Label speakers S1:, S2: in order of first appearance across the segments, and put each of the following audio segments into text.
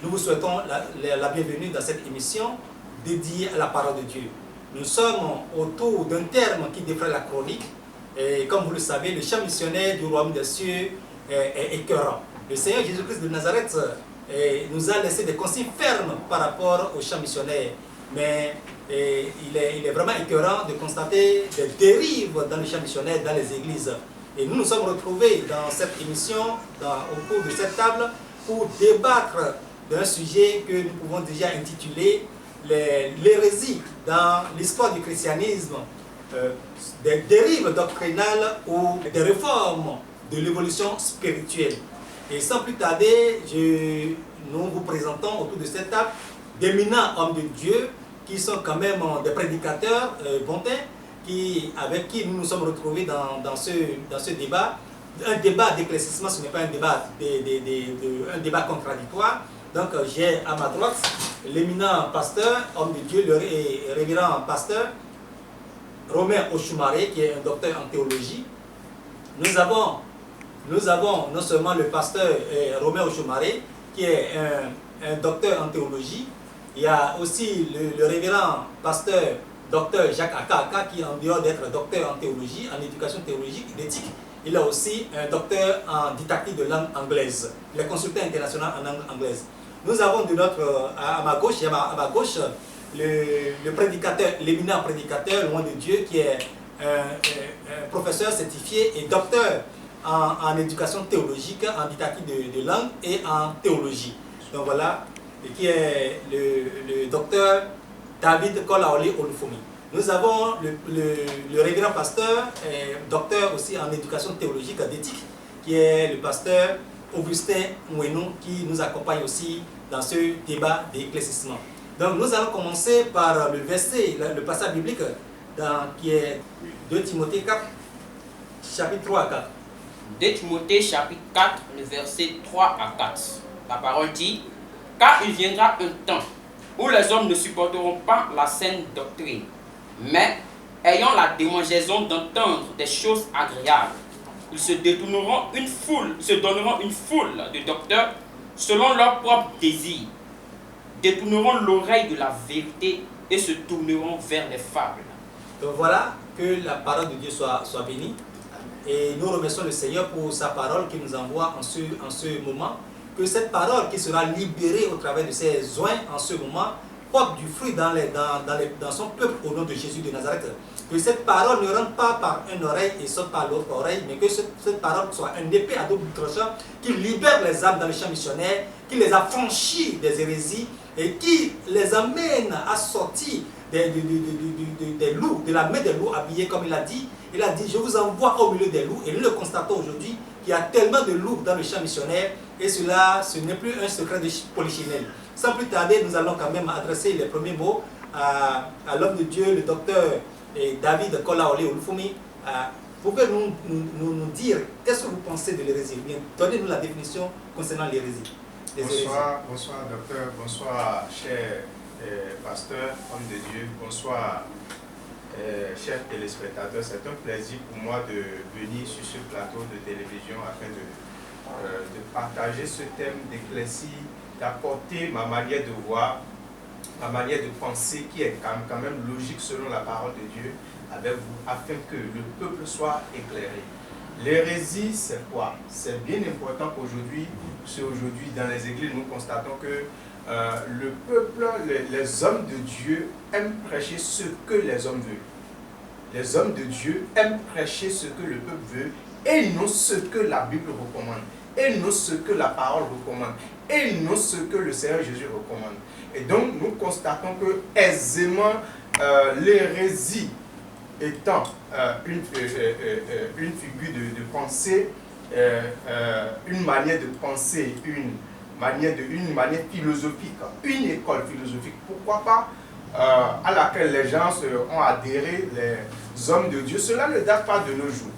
S1: nous vous souhaitons la bienvenue dans cette émission dédiée à la parole de Dieu. Nous sommes autour d'un terme qui défraie la chronique. Et comme vous le savez, le champ missionnaire du royaume des cieux est écœurant. Le Seigneur Jésus-Christ de Nazareth nous a laissé des consignes fermes par rapport au champ missionnaire. Mais il est vraiment écœurant de constater des dérives dans le champ missionnaire, dans les églises. Et nous nous sommes retrouvés dans cette émission, au cours de cette table, pour débattre d'un sujet que nous pouvons déjà intituler l'hérésie dans l'histoire du christianisme, des dérives doctrinales ou des réformes de l'évolution spirituelle. Et sans plus tarder, nous vous présentons autour de cette table d'éminents hommes de Dieu qui sont quand même des prédicateurs bontins, avec qui nous nous sommes retrouvés dans ce débat. Un débat d'éclaircissement, ce n'est pas un débat contradictoire. Donc j'ai à ma droite l'éminent pasteur, homme de Dieu, le révérend pasteur Romain Oshumare, qui est un docteur en théologie. Nous avons non seulement le pasteur Romain Oshumare, qui est un docteur en théologie. Il y a aussi le révérend pasteur docteur Jacques Akaka, qui en dehors d'être docteur en théologie, en éducation théologique, d'éthique, il a aussi un docteur en didactique de langue anglaise. Il est consultant international en langue anglaise. Nous avons à ma gauche, le prédicateur, l'éminent prédicateur, loin de Dieu, qui est un professeur certifié et docteur en éducation théologique, en didactique de langue et en théologie. Donc voilà, qui est le docteur David Kolaole Olufumi. Nous avons le révérend pasteur, docteur aussi en éducation théologique d'éthique, qui est le pasteur Augustin Mouenou, qui nous accompagne aussi dans ce débat d'éclaircissement. Donc nous allons commencer par le verset, le passage biblique qui est 2 Timothée 4, chapitre 3 à 4.
S2: 2 Timothée chapitre 4, le verset 3 à 4. La parole dit: car il viendra un temps où les hommes ne supporteront pas la saine doctrine, mais ayant la démangeaison d'entendre des choses agréables, ils se donneront une foule de docteurs selon leur propre désir, détourneront l'oreille de la vérité et se tourneront vers les fables.
S1: Donc voilà, que la parole de Dieu soit bénie. Et nous remercions le Seigneur pour sa parole qu'il nous envoie en ce moment. Que cette parole qui sera libérée au travers de ses oins en ce moment porte du fruit dans son peuple au nom de Jésus de Nazareth. Que cette parole ne rentre pas par une oreille et saute par l'autre oreille, mais que cette parole soit une épée à double tranchant qui libère les âmes dans le champ missionnaire, qui les affranchit des hérésies et qui les amène à sortir des loups, de la main des loups habillés comme il a dit. Il a dit: je vous envoie au milieu des loups. Et nous le constatons aujourd'hui qu'il y a tellement de loups dans le champ missionnaire, et cela, ce n'est plus un secret de polichinelle. Sans plus tarder, nous allons quand même adresser les premiers mots à l'homme de Dieu, le docteur David Kolaole Olufumi. Pouvez-vous nous dire qu'est-ce que vous pensez de l'hérésie? Donnez-nous la définition concernant l'hérésie.
S3: Bonsoir, docteur, bonsoir cher pasteur, homme de Dieu, bonsoir chers téléspectateurs. C'est un plaisir pour moi de venir sur ce plateau de télévision afin de partager ce thème, d'éclaircir, d'apporter ma manière de voir, ma manière de penser qui est quand même logique selon la parole de Dieu avec vous, afin que le peuple soit éclairé. L'hérésie, c'est quoi? C'est bien important qu'aujourd'hui, dans les églises, nous constatons que le peuple, les hommes de Dieu aiment prêcher ce que les hommes veulent. Les hommes de Dieu aiment prêcher ce que le peuple veut et non ce que la Bible recommande, et non ce que la parole recommande, et non ce que le Seigneur Jésus recommande. Et donc, nous constatons que aisément, l'hérésie étant une figure de pensée, une manière de penser, une manière philosophique, une école philosophique, pourquoi pas, à laquelle les gens ont adhéré, les hommes de Dieu. Cela ne date pas de nos jours.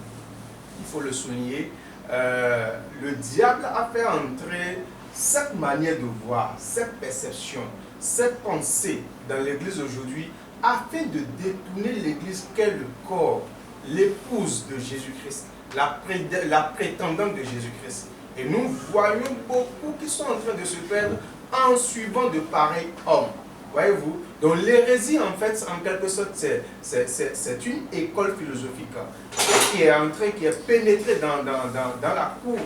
S3: Il faut le souligner. Le diable a fait entrer cette manière de voir, cette perception, cette pensée dans l'Église aujourd'hui, afin de détourner l'Église qu'est le corps, l'épouse de Jésus-Christ, la prétendante de Jésus-Christ. Et nous voyons beaucoup qui sont en train de se perdre en suivant de pareils hommes. Voyez-vous? Donc l'hérésie, en fait, en quelque sorte, c'est une école philosophique qui est entrée, qui est pénétrée dans la cour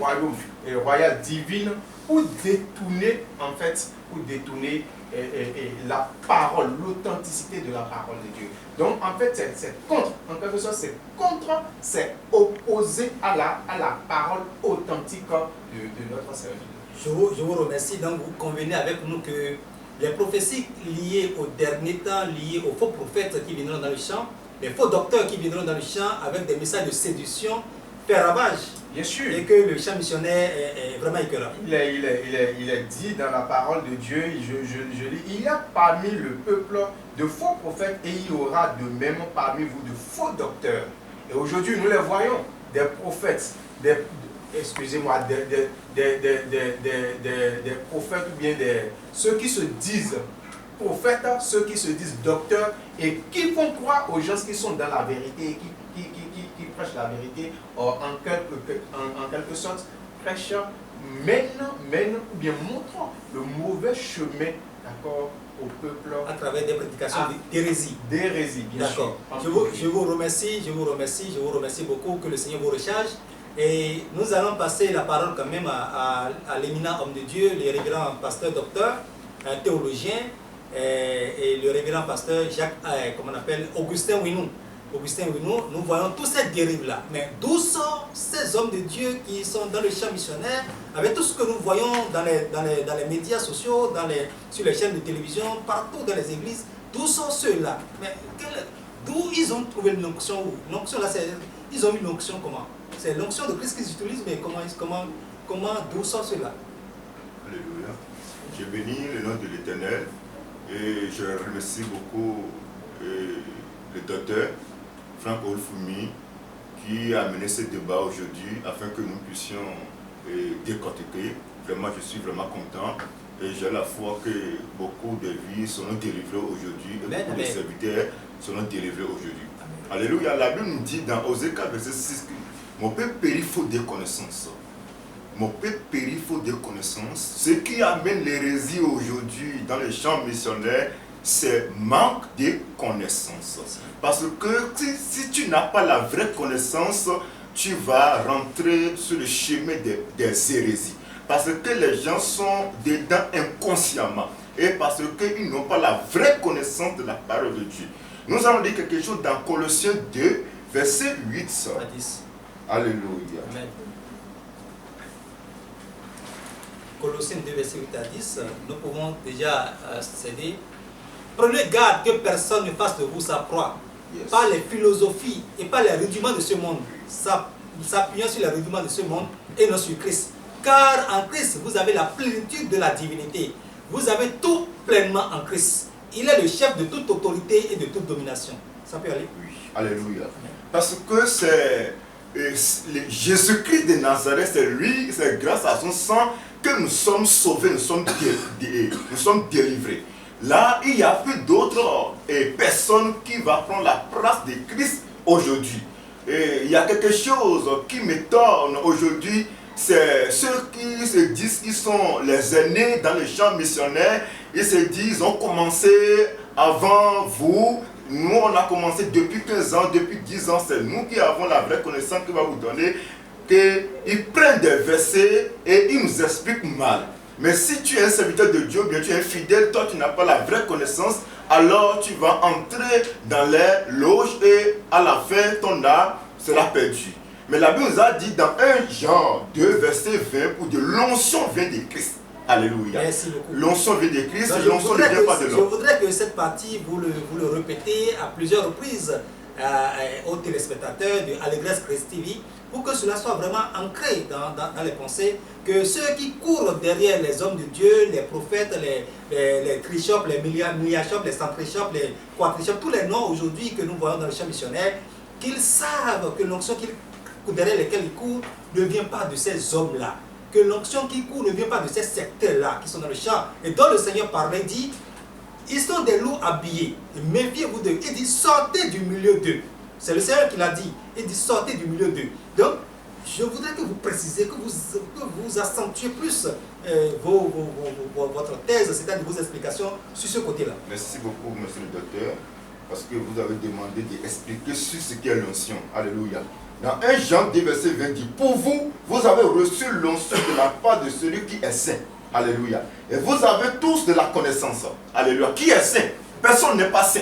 S3: royale divine pour détourner, en fait, la parole, l'authenticité de la parole de Dieu. Donc, en fait, c'est contre, en quelque sorte, c'est opposé à la parole authentique de notre Seigneur.
S1: Je vous remercie. Donc, vous convenez avec nous que les prophéties liées au dernier temps, liées aux faux prophètes qui viendront dans le champ, les faux docteurs qui viendront dans le champ avec des messages de séduction, fait ravage.
S3: Bien sûr.
S1: Et que le champ missionnaire est vraiment écœurant.
S3: Il est dit dans la parole de Dieu, je lis, il y a parmi le peuple de faux prophètes et il y aura de même parmi vous de faux docteurs. Et aujourd'hui, nous les voyons, des prophètes, des prophètes ou bien ceux qui se disent prophètes, ceux qui se disent docteurs et qui font croire aux gens qui sont dans la vérité, qui prêchent la vérité, en quelque sorte prêchent, mènent ou bien montrent le mauvais chemin, d'accord, au peuple
S1: à travers des prédications d'hérésie.
S3: D'hérésie, bien sûr.
S1: D'accord. Je vous remercie beaucoup, que le Seigneur vous recharge. Et nous allons passer la parole quand même à l'éminent homme de Dieu, le révérend pasteur docteur, un théologien, et le révérend pasteur Augustin Winou. Augustin Winou, nous voyons toutes ces dérives-là. Mais d'où sont ces hommes de Dieu qui sont dans le champ missionnaire, avec tout ce que nous voyons dans les médias sociaux, sur les chaînes de télévision, partout dans les églises, d'où sont ceux-là? Mais d'où ils ont trouvé l'onction? L'onction là, ils ont mis l'onction comment? C'est l'onction de Christ qu'ils utilisent, mais d'où sont ceux-là?
S4: Alléluia. Je bénis le nom de l'Éternel et je remercie beaucoup le docteur Franck Olfoumi qui a mené ce débat aujourd'hui afin que nous puissions décortiquer. Vraiment, je suis vraiment content et j'ai la foi que beaucoup de vies seront délivrées aujourd'hui et beaucoup de serviteurs seront délivrés aujourd'hui. Alléluia. La Bible nous dit dans Osée 4, verset 6 que mon peuple périt faute de connaissances. Mon peuple périt faute de connaissances. Ce qui amène l'hérésie aujourd'hui dans les champs missionnaires, c'est manque de connaissances. Parce que si tu n'as pas la vraie connaissance, tu vas rentrer sur le chemin des hérésies. Parce que les gens sont dedans inconsciemment. Et parce qu'ils n'ont pas la vraie connaissance de la parole de Dieu. Nous allons dire quelque chose dans Colossiens 2, verset 8
S1: à 10.
S4: Alléluia.
S1: Amen. Colossiens 2, verset 8 à 10, nous pouvons déjà céder. Prenez garde que personne ne fasse de vous sa proie, par les philosophies et par les rudiments de ce monde, s'appuyant sur les rudiments de ce monde et non sur Christ. Car en Christ, vous avez la plénitude de la divinité. Vous avez tout pleinement en Christ. Il est le chef de toute autorité et de toute domination. Ça peut aller?
S4: Oui. Alléluia. Parce que c'est Jésus-Christ de Nazareth, c'est lui, c'est grâce à son sang que nous sommes sauvés, nous sommes délivrés. Là, il y a plus d'autres personnes qui vont prendre la place de Christ aujourd'hui. Et il y a quelque chose qui m'étonne aujourd'hui, c'est ceux qui se disent qu'ils sont les aînés dans les champs missionnaires. Ils se disent, ils ont commencé avant vous. Nous, on a commencé depuis 15 ans, depuis 10 ans. C'est nous qui avons la vraie connaissance qu'il va vous donner. Ils prennent des versets et ils nous expliquent mal. Mais si tu es un serviteur de Dieu, bien tu es fidèle, toi tu n'as pas la vraie connaissance, alors tu vas entrer dans les loges et à la fin, ton âme sera perdue. Mais la Bible nous a dit dans 1 Jean 2, verset 20, pour de l'onction vient de Christ. Alléluia.
S1: Merci beaucoup.
S4: L'onction vient de Christ, l'onction ne vient pas de l'homme.
S1: Je voudrais que cette partie, vous le répétez à plusieurs reprises aux téléspectateurs de Allégresse Christ TV, pour que cela soit vraiment ancré dans les pensées, que ceux qui courent derrière les hommes de Dieu, les prophètes, les trichopes, les milliachopes, les centrichopes, les quadrichopes, tous les noms aujourd'hui que nous voyons dans le champ missionnaire, qu'ils savent que l'onction derrière lesquels ils courent ne vient pas de ces hommes-là, que l'onction qui court ne vient pas de ces secteurs-là qui sont dans le champ, et dont le Seigneur parlait, dit, ils sont des loups habillés, méfiez-vous d'eux. Il dit, sortez du milieu d'eux. C'est le Seigneur qui l'a dit. Il dit, sortez du milieu d'eux. Donc, je voudrais que vous précisez, que vous accentuez plus votre thèse, c'est-à-dire vos explications sur ce côté-là.
S4: Merci beaucoup, monsieur le docteur, parce que vous avez demandé d'expliquer sur ce qu'est l'onction. Alléluia. Dans 1 Jean 2, verset 20 dit, pour vous, vous avez reçu l'onction de la part de celui qui est saint. Alléluia. Et vous avez tous de la connaissance. Alléluia. Qui est saint? Personne n'est pas saint.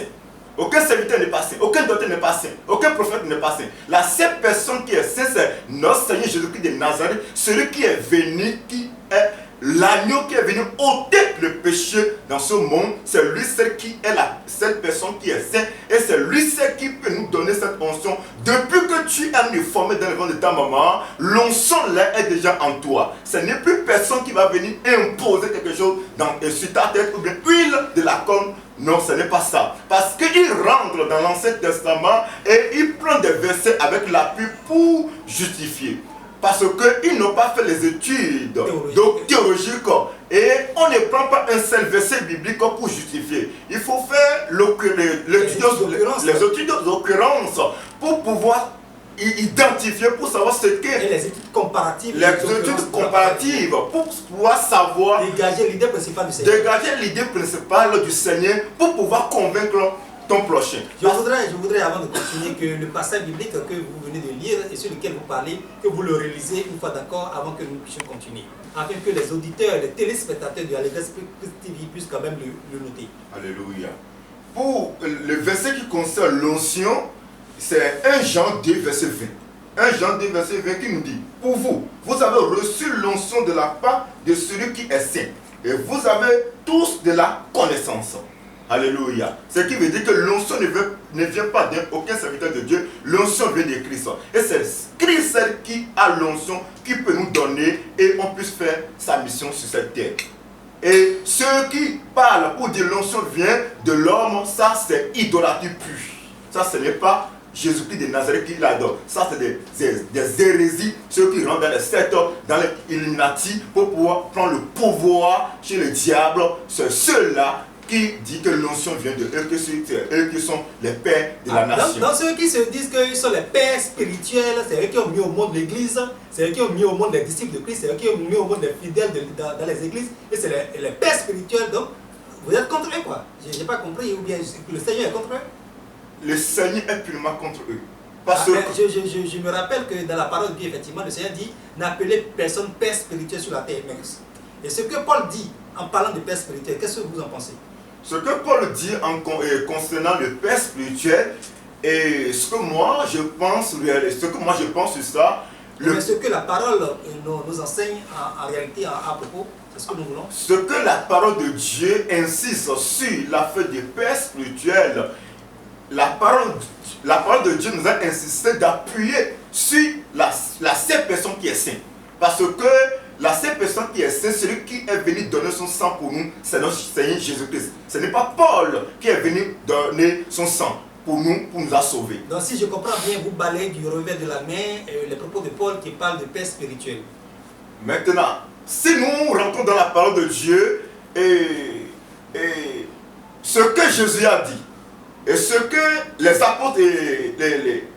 S4: Aucun serviteur n'est pas saint. Aucun docteur n'est pas saint. Aucun prophète n'est pas saint. La seule personne qui est saint, c'est notre Seigneur Jésus-Christ de Nazareth, celui qui est venu, qui est l'agneau qui est venu ôter le péché dans ce monde. C'est lui seul qui est la seule personne qui est saint. Et c'est lui seul qui peut nous donner cette onction. Depuis que tu es né formé dans le ventre de ta maman, l'onction là est déjà en toi. Ce n'est plus personne qui va venir imposer quelque chose sur ta tête ou bien huile de la corne. Non, ce n'est pas ça. Parce qu'il rentre dans l'Ancien Testament et il prend des versets avec l'appui pour justifier. Parce qu'ils n'ont pas fait les études théologiques. Et on ne prend pas un seul verset biblique pour justifier. Il faut faire les études d'occurrence pour pouvoir identifier, pour savoir ce qu'est.
S1: Et les études comparatives.
S4: Les études comparatives pour pouvoir savoir.
S1: Dégager l'idée principale du Seigneur.
S4: Dégager l'idée principale du Seigneur pour pouvoir convaincre ton prochain.
S1: Je voudrais, avant de continuer, que le passage biblique que vous venez de lire et sur lequel vous parlez, que vous le réalisez une fois d'accord avant que nous puissions continuer. Afin que les auditeurs, les téléspectateurs de Allégresse TV puissent quand même le noter.
S4: Alléluia. Pour le verset qui concerne l'onction, c'est 1 Jean 2, verset 20. 1 Jean 2, verset 20 qui nous dit, pour vous, vous avez reçu l'onction de la part de celui qui est saint. Et vous avez tous de la connaissance. Alléluia. Ce qui veut dire que l'onction ne vient pas d'aucun serviteur de Dieu. L'onction vient de Christ. Et c'est Christ qui a l'onction qui peut nous donner et on puisse faire sa mission sur cette terre. Et ceux qui parlent pour dire l'onction vient de l'homme, ça c'est idolâtrie pure. Ça ce n'est pas Jésus-Christ de Nazareth qui l'adore. Ça c'est des hérésies, ceux qui rentrent dans les sectes, dans les Illuminati pour pouvoir prendre le pouvoir chez le diable. C'est ceux-là qui dit que l'onction vient de eux, que c'est eux qui sont les pères de la nation.
S1: Dans ceux qui se disent qu'ils sont les pères spirituels, c'est eux qui ont mis au monde l'église, c'est eux qui ont mis au monde les disciples de Christ, c'est eux qui ont mis au monde les fidèles dans les églises, et c'est les pères spirituels. Donc, vous êtes contre eux, quoi. Je n'ai pas compris, ou bien le Seigneur est contre eux?
S4: Le Seigneur est purement contre eux.
S1: Je me rappelle que dans la parole de Dieu, effectivement, le Seigneur dit n'appelez personne père spirituel sur la terre. Et ce que Paul dit en parlant de père spirituel, qu'est-ce que vous en pensez?
S4: Ce que Paul dit concernant le père spirituel, et ce que moi je pense sur ça.
S1: Mais ce que la parole nous enseigne en réalité à propos, c'est ce que nous voulons.
S4: Ce que la parole de Dieu insiste sur l'affaire du père spirituel, la parole de Dieu nous a insisté d'appuyer sur la seule personne qui est sainte. Parce que la seule personne qui est sainte, celui qui est venu donner son sang pour nous, c'est notre Seigneur Jésus-Christ. Ce n'est pas Paul qui est venu donner son sang pour nous a sauvés.
S1: Donc si je comprends bien, vous balayez du revers de la main les propos de Paul qui parle de père spirituel.
S4: Maintenant, si nous rentrons dans la parole de Dieu et ce que Jésus a dit, et ce que les apôtres et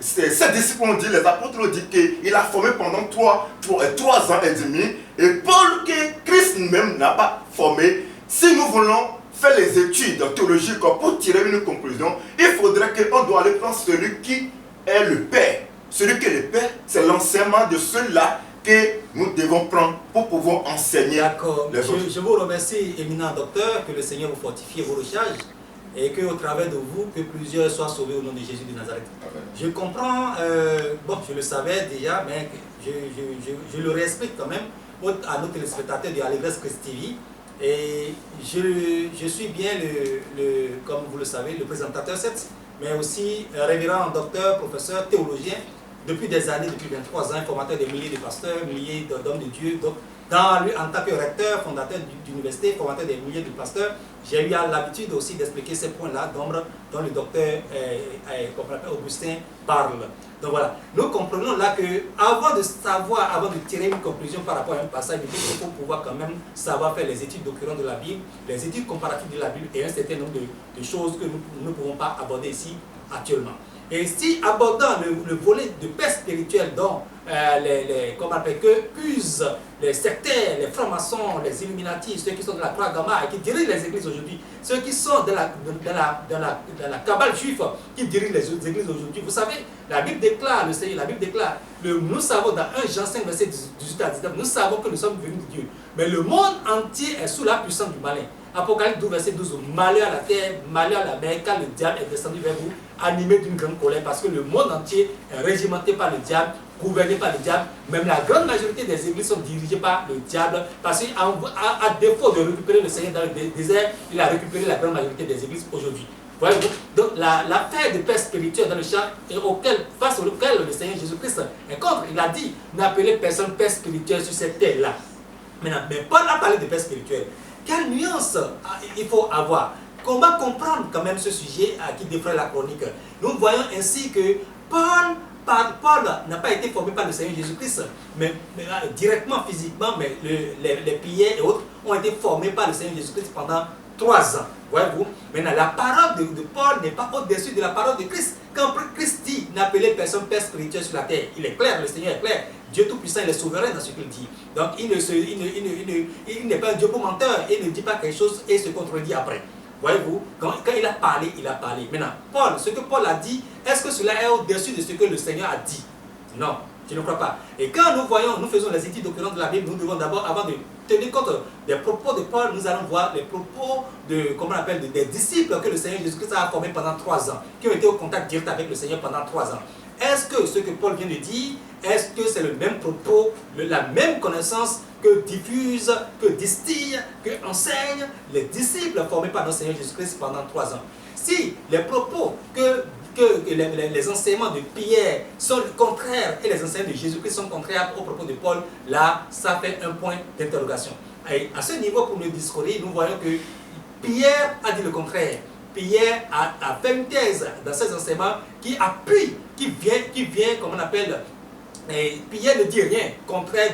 S4: ses disciples ont dit, les apôtres ont dit qu'il a formé pendant 3 ans et demi, et Paul, que Christ même n'a pas formé. Si nous voulons faire les études théologiques pour tirer une conclusion, il faudrait qu'on doit aller prendre celui qui est le Père. Celui qui est le Père, c'est l'enseignement de ceux-là que nous devons prendre pour pouvoir enseigner.
S1: D'accord. Je vous remercie, éminent docteur, que le Seigneur vous fortifie vos recherches et qu'au travers de vous, que plusieurs soient sauvés au nom de Jésus de Nazareth. Amen. Je comprends, bon, je le savais déjà, mais je le réexplique quand même à nos téléspectateurs de Allégresse TV. Et je suis bien, comme vous le savez, le présentateur, mais aussi révérend, docteur, professeur, théologien, depuis des années, depuis 23 ans, formateur des milliers de pasteurs, milliers d'hommes de Dieu. Donc, en tant que recteur, fondateur d'université, formateur des milliers de pasteurs, j'ai eu l'habitude aussi d'expliquer ces points-là d'ombre dont le docteur Augustin parle. Donc voilà, nous comprenons là que avant de tirer une conclusion par rapport à un passage biblique, il faut pouvoir quand même savoir faire les études d'occurrence de la Bible, les études comparatives de la Bible et un certain nombre de choses que nous ne pouvons pas aborder ici actuellement. Et si abordant le volet de paix spirituelle dont comment on appelle, que usent les sectaires, les francs-maçons, les Illuminati, ceux qui sont de la Croix Gamma et qui dirigent les églises aujourd'hui, ceux qui sont dans la cabale juive qui dirigent les églises aujourd'hui. Vous savez, la Bible déclare, le Seigneur, la Bible déclare, nous savons dans 1 Jean 5, verset 18 à 19, nous savons que nous sommes venus de Dieu. Mais le monde entier est sous la puissance du malin. Apocalypse 12, verset 12, malheur à la terre, malheur à la mer, car le diable est descendu vers vous, animé d'une grande colère, parce que le monde entier est régimenté par le diable, gouverné par le diable. Même la grande majorité des églises sont dirigées par le diable, parce qu'à défaut de récupérer le Seigneur dans le désert, il a récupéré la grande majorité des églises aujourd'hui. Voyez-vous? Donc l'affaire de paix spirituelle dans le champ, face auquel le Seigneur Jésus-Christ est contre, il a dit, n'appelez personne paix spirituelle sur cette terre-là. Maintenant, mais Paul a parlé de paix spirituelle. Quelle nuance il faut avoir? Comment comprendre quand même ce sujet qui défraie la chronique? Nous voyons ainsi que Paul n'a pas été formé par le Seigneur Jésus-Christ, mais directement, physiquement, mais les prières et autres ont été formés par le Seigneur Jésus-Christ pendant 3 ans. Voyez-vous? Maintenant, la parole de Paul n'est pas au-dessus de la parole de Christ. Quand Christ dit n'appelez personne père spirituel sur la terre, il est clair, le Seigneur est clair. Dieu Tout-Puissant, il est souverain dans ce qu'il dit. Donc, il n'est pas un Dieu pour menteur. Il ne dit pas quelque chose et se contredit après. Voyez-vous, quand il a parlé, il a parlé. Maintenant, Paul, ce que Paul a dit, est-ce que cela est au-dessus de ce que le Seigneur a dit? Non, je ne crois pas. Et quand nous faisons les études doctrinales de la Bible, nous devons d'abord, avant de tenir compte des propos de Paul, nous allons voir les propos des disciples que le Seigneur Jésus-Christ a formés pendant 3 ans, qui ont été au contact direct avec le Seigneur pendant 3 ans. Est-ce que ce que Paul vient de dire, est-ce que c'est le même propos, la même connaissance que diffusent, que distillent, que enseignent les disciples formés par notre Seigneur Jésus-Christ pendant 3 ans? Si les propos que les enseignements de Pierre sont contraires et les enseignements de Jésus-Christ sont contraires aux propos de Paul, là, ça fait un point d'interrogation. Et à ce niveau, pour nous discours, nous voyons que Pierre a dit le contraire. Pierre a fait une thèse dans ses enseignements qui appuie, qui vient, comme on appelle, et Pierre ne dit rien contraire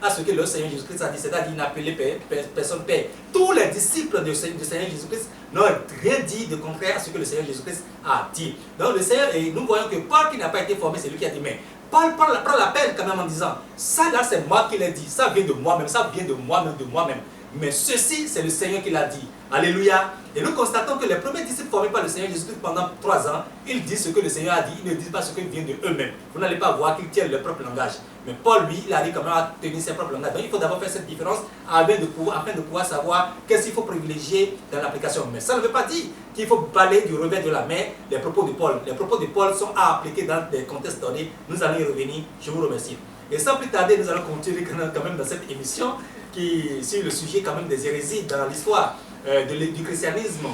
S1: à ce que le Seigneur Jésus-Christ a dit, c'est-à-dire n'appeler personne père. Tous les disciples du Seigneur Jésus-Christ n'ont rien dit de contraire à ce que le Seigneur Jésus-Christ a dit. Donc le Seigneur, et nous voyons que Paul qui n'a pas été formé, c'est lui qui a dit, mais Paul prend l'appel quand même en disant, ça là c'est moi qui l'ai dit, ça vient de moi-même, ça vient de moi-même. Mais ceci, c'est le Seigneur qui l'a dit. Alléluia. Et nous constatons que les premiers disciples formés par le Seigneur Jésus-Christ pendant 3 ans, ils disent ce que le Seigneur a dit, ils ne disent pas ce qui vient de eux-mêmes. Vous n'allez pas voir qu'ils tiennent leur propre langage. Mais Paul, lui, il arrive quand même à tenir ses propres langages. Donc il faut d'abord faire cette différence afin de pouvoir savoir qu'est-ce qu'il faut privilégier dans l'application. Mais ça ne veut pas dire qu'il faut balayer du revers de la main les propos de Paul. Les propos de Paul sont à appliquer dans des contextes donnés. Nous allons y revenir. Je vous remercie. Et sans plus tarder, nous allons continuer quand même dans cette émission sur le sujet quand même des hérésies dans l'histoire du christianisme,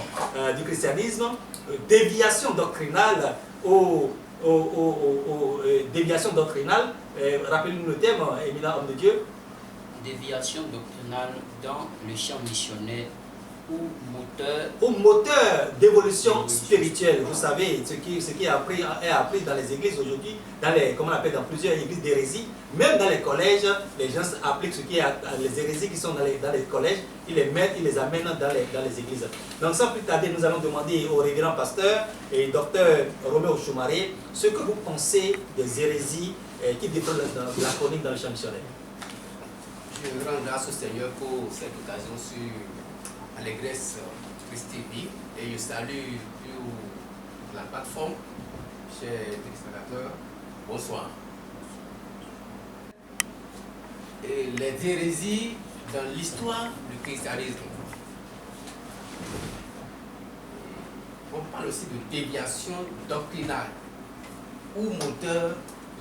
S1: déviation doctrinale déviation doctrinale. Rappelez-nous le thème, éminent homme de Dieu.
S2: Déviation doctrinale dans le champ missionnaire
S1: ou moteur d'évolution spirituelle. Vous savez, ce qui est appris dans les églises aujourd'hui, dans plusieurs églises d'hérésie, même dans les collèges, les gens appliquent les hérésies qui sont dans les collèges, ils les amènent dans les églises. Donc sans plus tarder, nous allons demander au révérend pasteur et docteur Roméo Choumaré ce que vous pensez des hérésies qui défendent la chronique dans le champ missionnaire.
S5: Je rends grâce au Seigneur pour cette occasion sur Allégresse Christ TV et je salue la plateforme, chers téléspectateurs, bonsoir. Et les hérésies dans l'histoire du christianisme. On parle aussi de déviation doctrinale ou moteur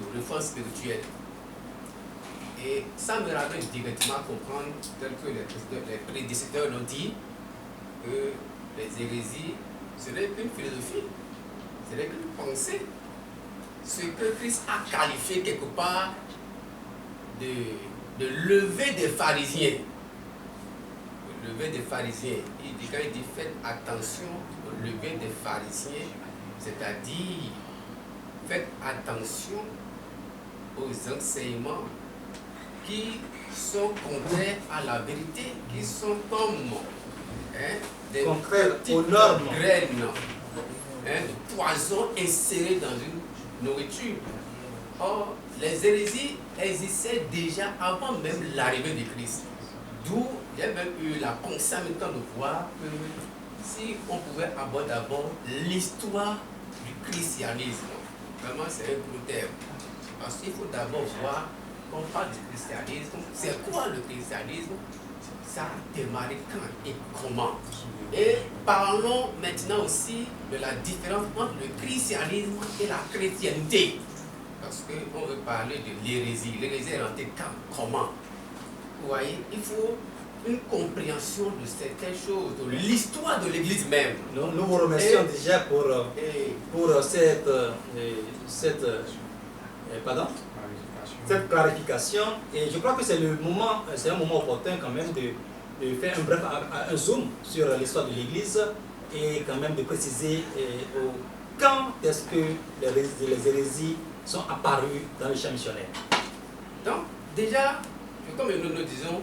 S5: de réforme spirituelle. Et ça me ramène directement à comprendre, tel que les prédécesseurs l'ont dit, que les hérésies, ce n'est qu'une philosophie, ce n'est qu'une pensée. Ce que Christ a qualifié quelque part de lever des pharisiens. Le lever des pharisiens. Quand il dit faites attention au lever des pharisiens, c'est-à-dire faites attention aux enseignements qui sont contraires à la vérité, qui sont comme des
S1: contraires aux normes.
S5: Graines, poison inséré dans une nourriture. Or, les hérésies existaient déjà avant même l'arrivée de Christ. D'où j'ai même eu la pensée en même temps de voir que si on pouvait aborder d'abord l'histoire du christianisme. Vraiment, c'est un gros terme. Parce qu'il faut d'abord voir, quand on parle du christianisme, c'est quoi le christianisme? Ça a démarré quand et comment? Et parlons maintenant aussi de la différence entre le christianisme et la chrétienté. Parce qu'on veut parler de l'hérésie. L'hérésie est rentrée quand? Comment? Vous voyez, il faut une compréhension de certaines choses, de l'histoire de l'Église même.
S1: Nous vous remercions déjà pour cette clarification. Et je crois que c'est un moment opportun quand même de faire un zoom sur l'histoire de l'Église et quand même de préciser quand est-ce que les hérésies sont apparues dans le champ missionnaire.
S5: Donc, déjà, comme nous disons,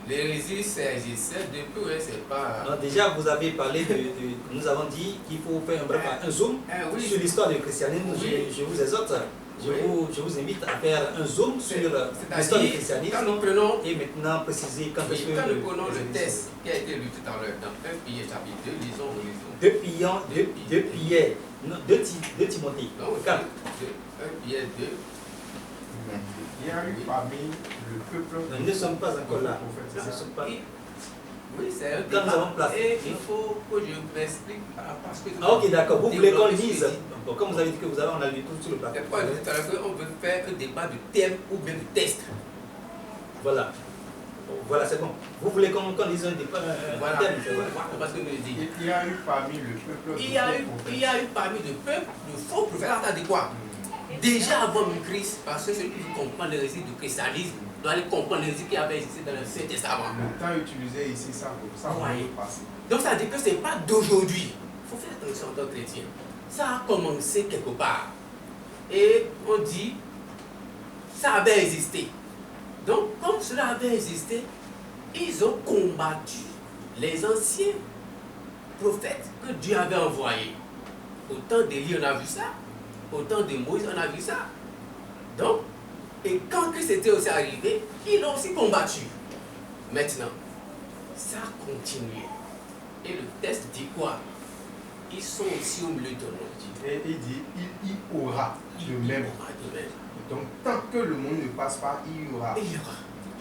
S5: l'hérésie, c'est depuis, c'est pas...
S1: Non, déjà, vous avez parlé nous avons dit qu'il faut faire un zoom sur l'histoire du christianisme. Oui. Je vous exhorte, je vous invite à faire un zoom sur l'histoire du christianisme et maintenant préciser quand est-ce que...
S5: Quand nous prenons le texte qui a été lu tout à l'heure dans 1 Pierre chapitre 2, lisons.
S1: 2 Timothée. 4.
S5: 1 Pierre 2.
S3: Il y a eu parmi le peuple...
S1: Nous ne sommes pas encore là.
S5: Oui, c'est un
S1: débat.
S5: Et il faut que je m'explique parce que...
S1: Ah, ok, d'accord. Vous voulez qu'on lise? Bon, comme vous avez dit que on a lu tout sur le plateau.
S5: C'est pas tout à l'heure qu'on veut faire un débat de thème ou bien de texte.
S1: Voilà. Voilà, c'est bon. Vous voulez qu'on lise un débat
S5: voilà.
S1: Thème?
S5: Parce que nous dit.
S3: Il y a eu parmi le peuple...
S5: Il y a eu parmi le peuple de faux prophètes. Alors, t'as dit quoi? Déjà avant le Christ, parce que celui qui comprend l'hérésie du christianisme doit aller comprendre l'hérésie qui avait existé dans l'Ancien Testament.
S3: Le temps utilisé ici, ça va passer.
S5: Donc ça veut dire que ce n'est pas d'aujourd'hui. Il faut faire attention en tant que chrétien. Ça a commencé quelque part. Et on dit, ça avait existé. Donc, comme cela avait existé, ils ont combattu les anciens prophètes que Dieu avait envoyés. Au temps d'Élie, on a vu ça. Au temps de Moïse, on a vu ça. Donc, et quand Christ était aussi arrivé, ils l'ont aussi combattu. Maintenant, ça a continué. Et le texte dit quoi? Ils sont aussi au milieu de nous.
S3: Et il dit, il y aura de même. Donc, tant que le monde ne passe pas, il y aura.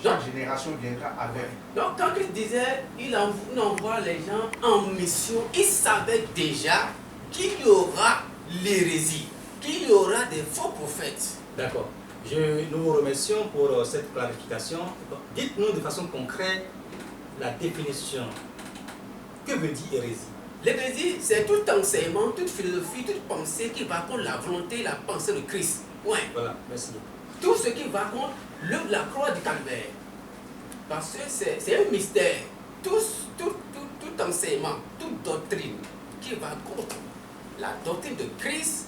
S3: Chaque génération viendra avec.
S5: Donc, quand Christ disait, il envoie les gens en mission, il savait déjà qu'il y aura l'hérésie, qu'il y aura des faux prophètes.
S1: D'accord. Nous vous remercions pour cette clarification. Dites-nous de façon concrète la définition. Que veut dire hérésie?
S5: L'hérésie, c'est tout enseignement, toute philosophie, toute pensée qui va contre la volonté et la pensée de Christ. Ouais.
S1: Voilà, merci.
S5: Tout ce qui va contre la croix du calvaire. Parce que c'est un mystère. Tout enseignement, toute doctrine qui va contre la doctrine de Christ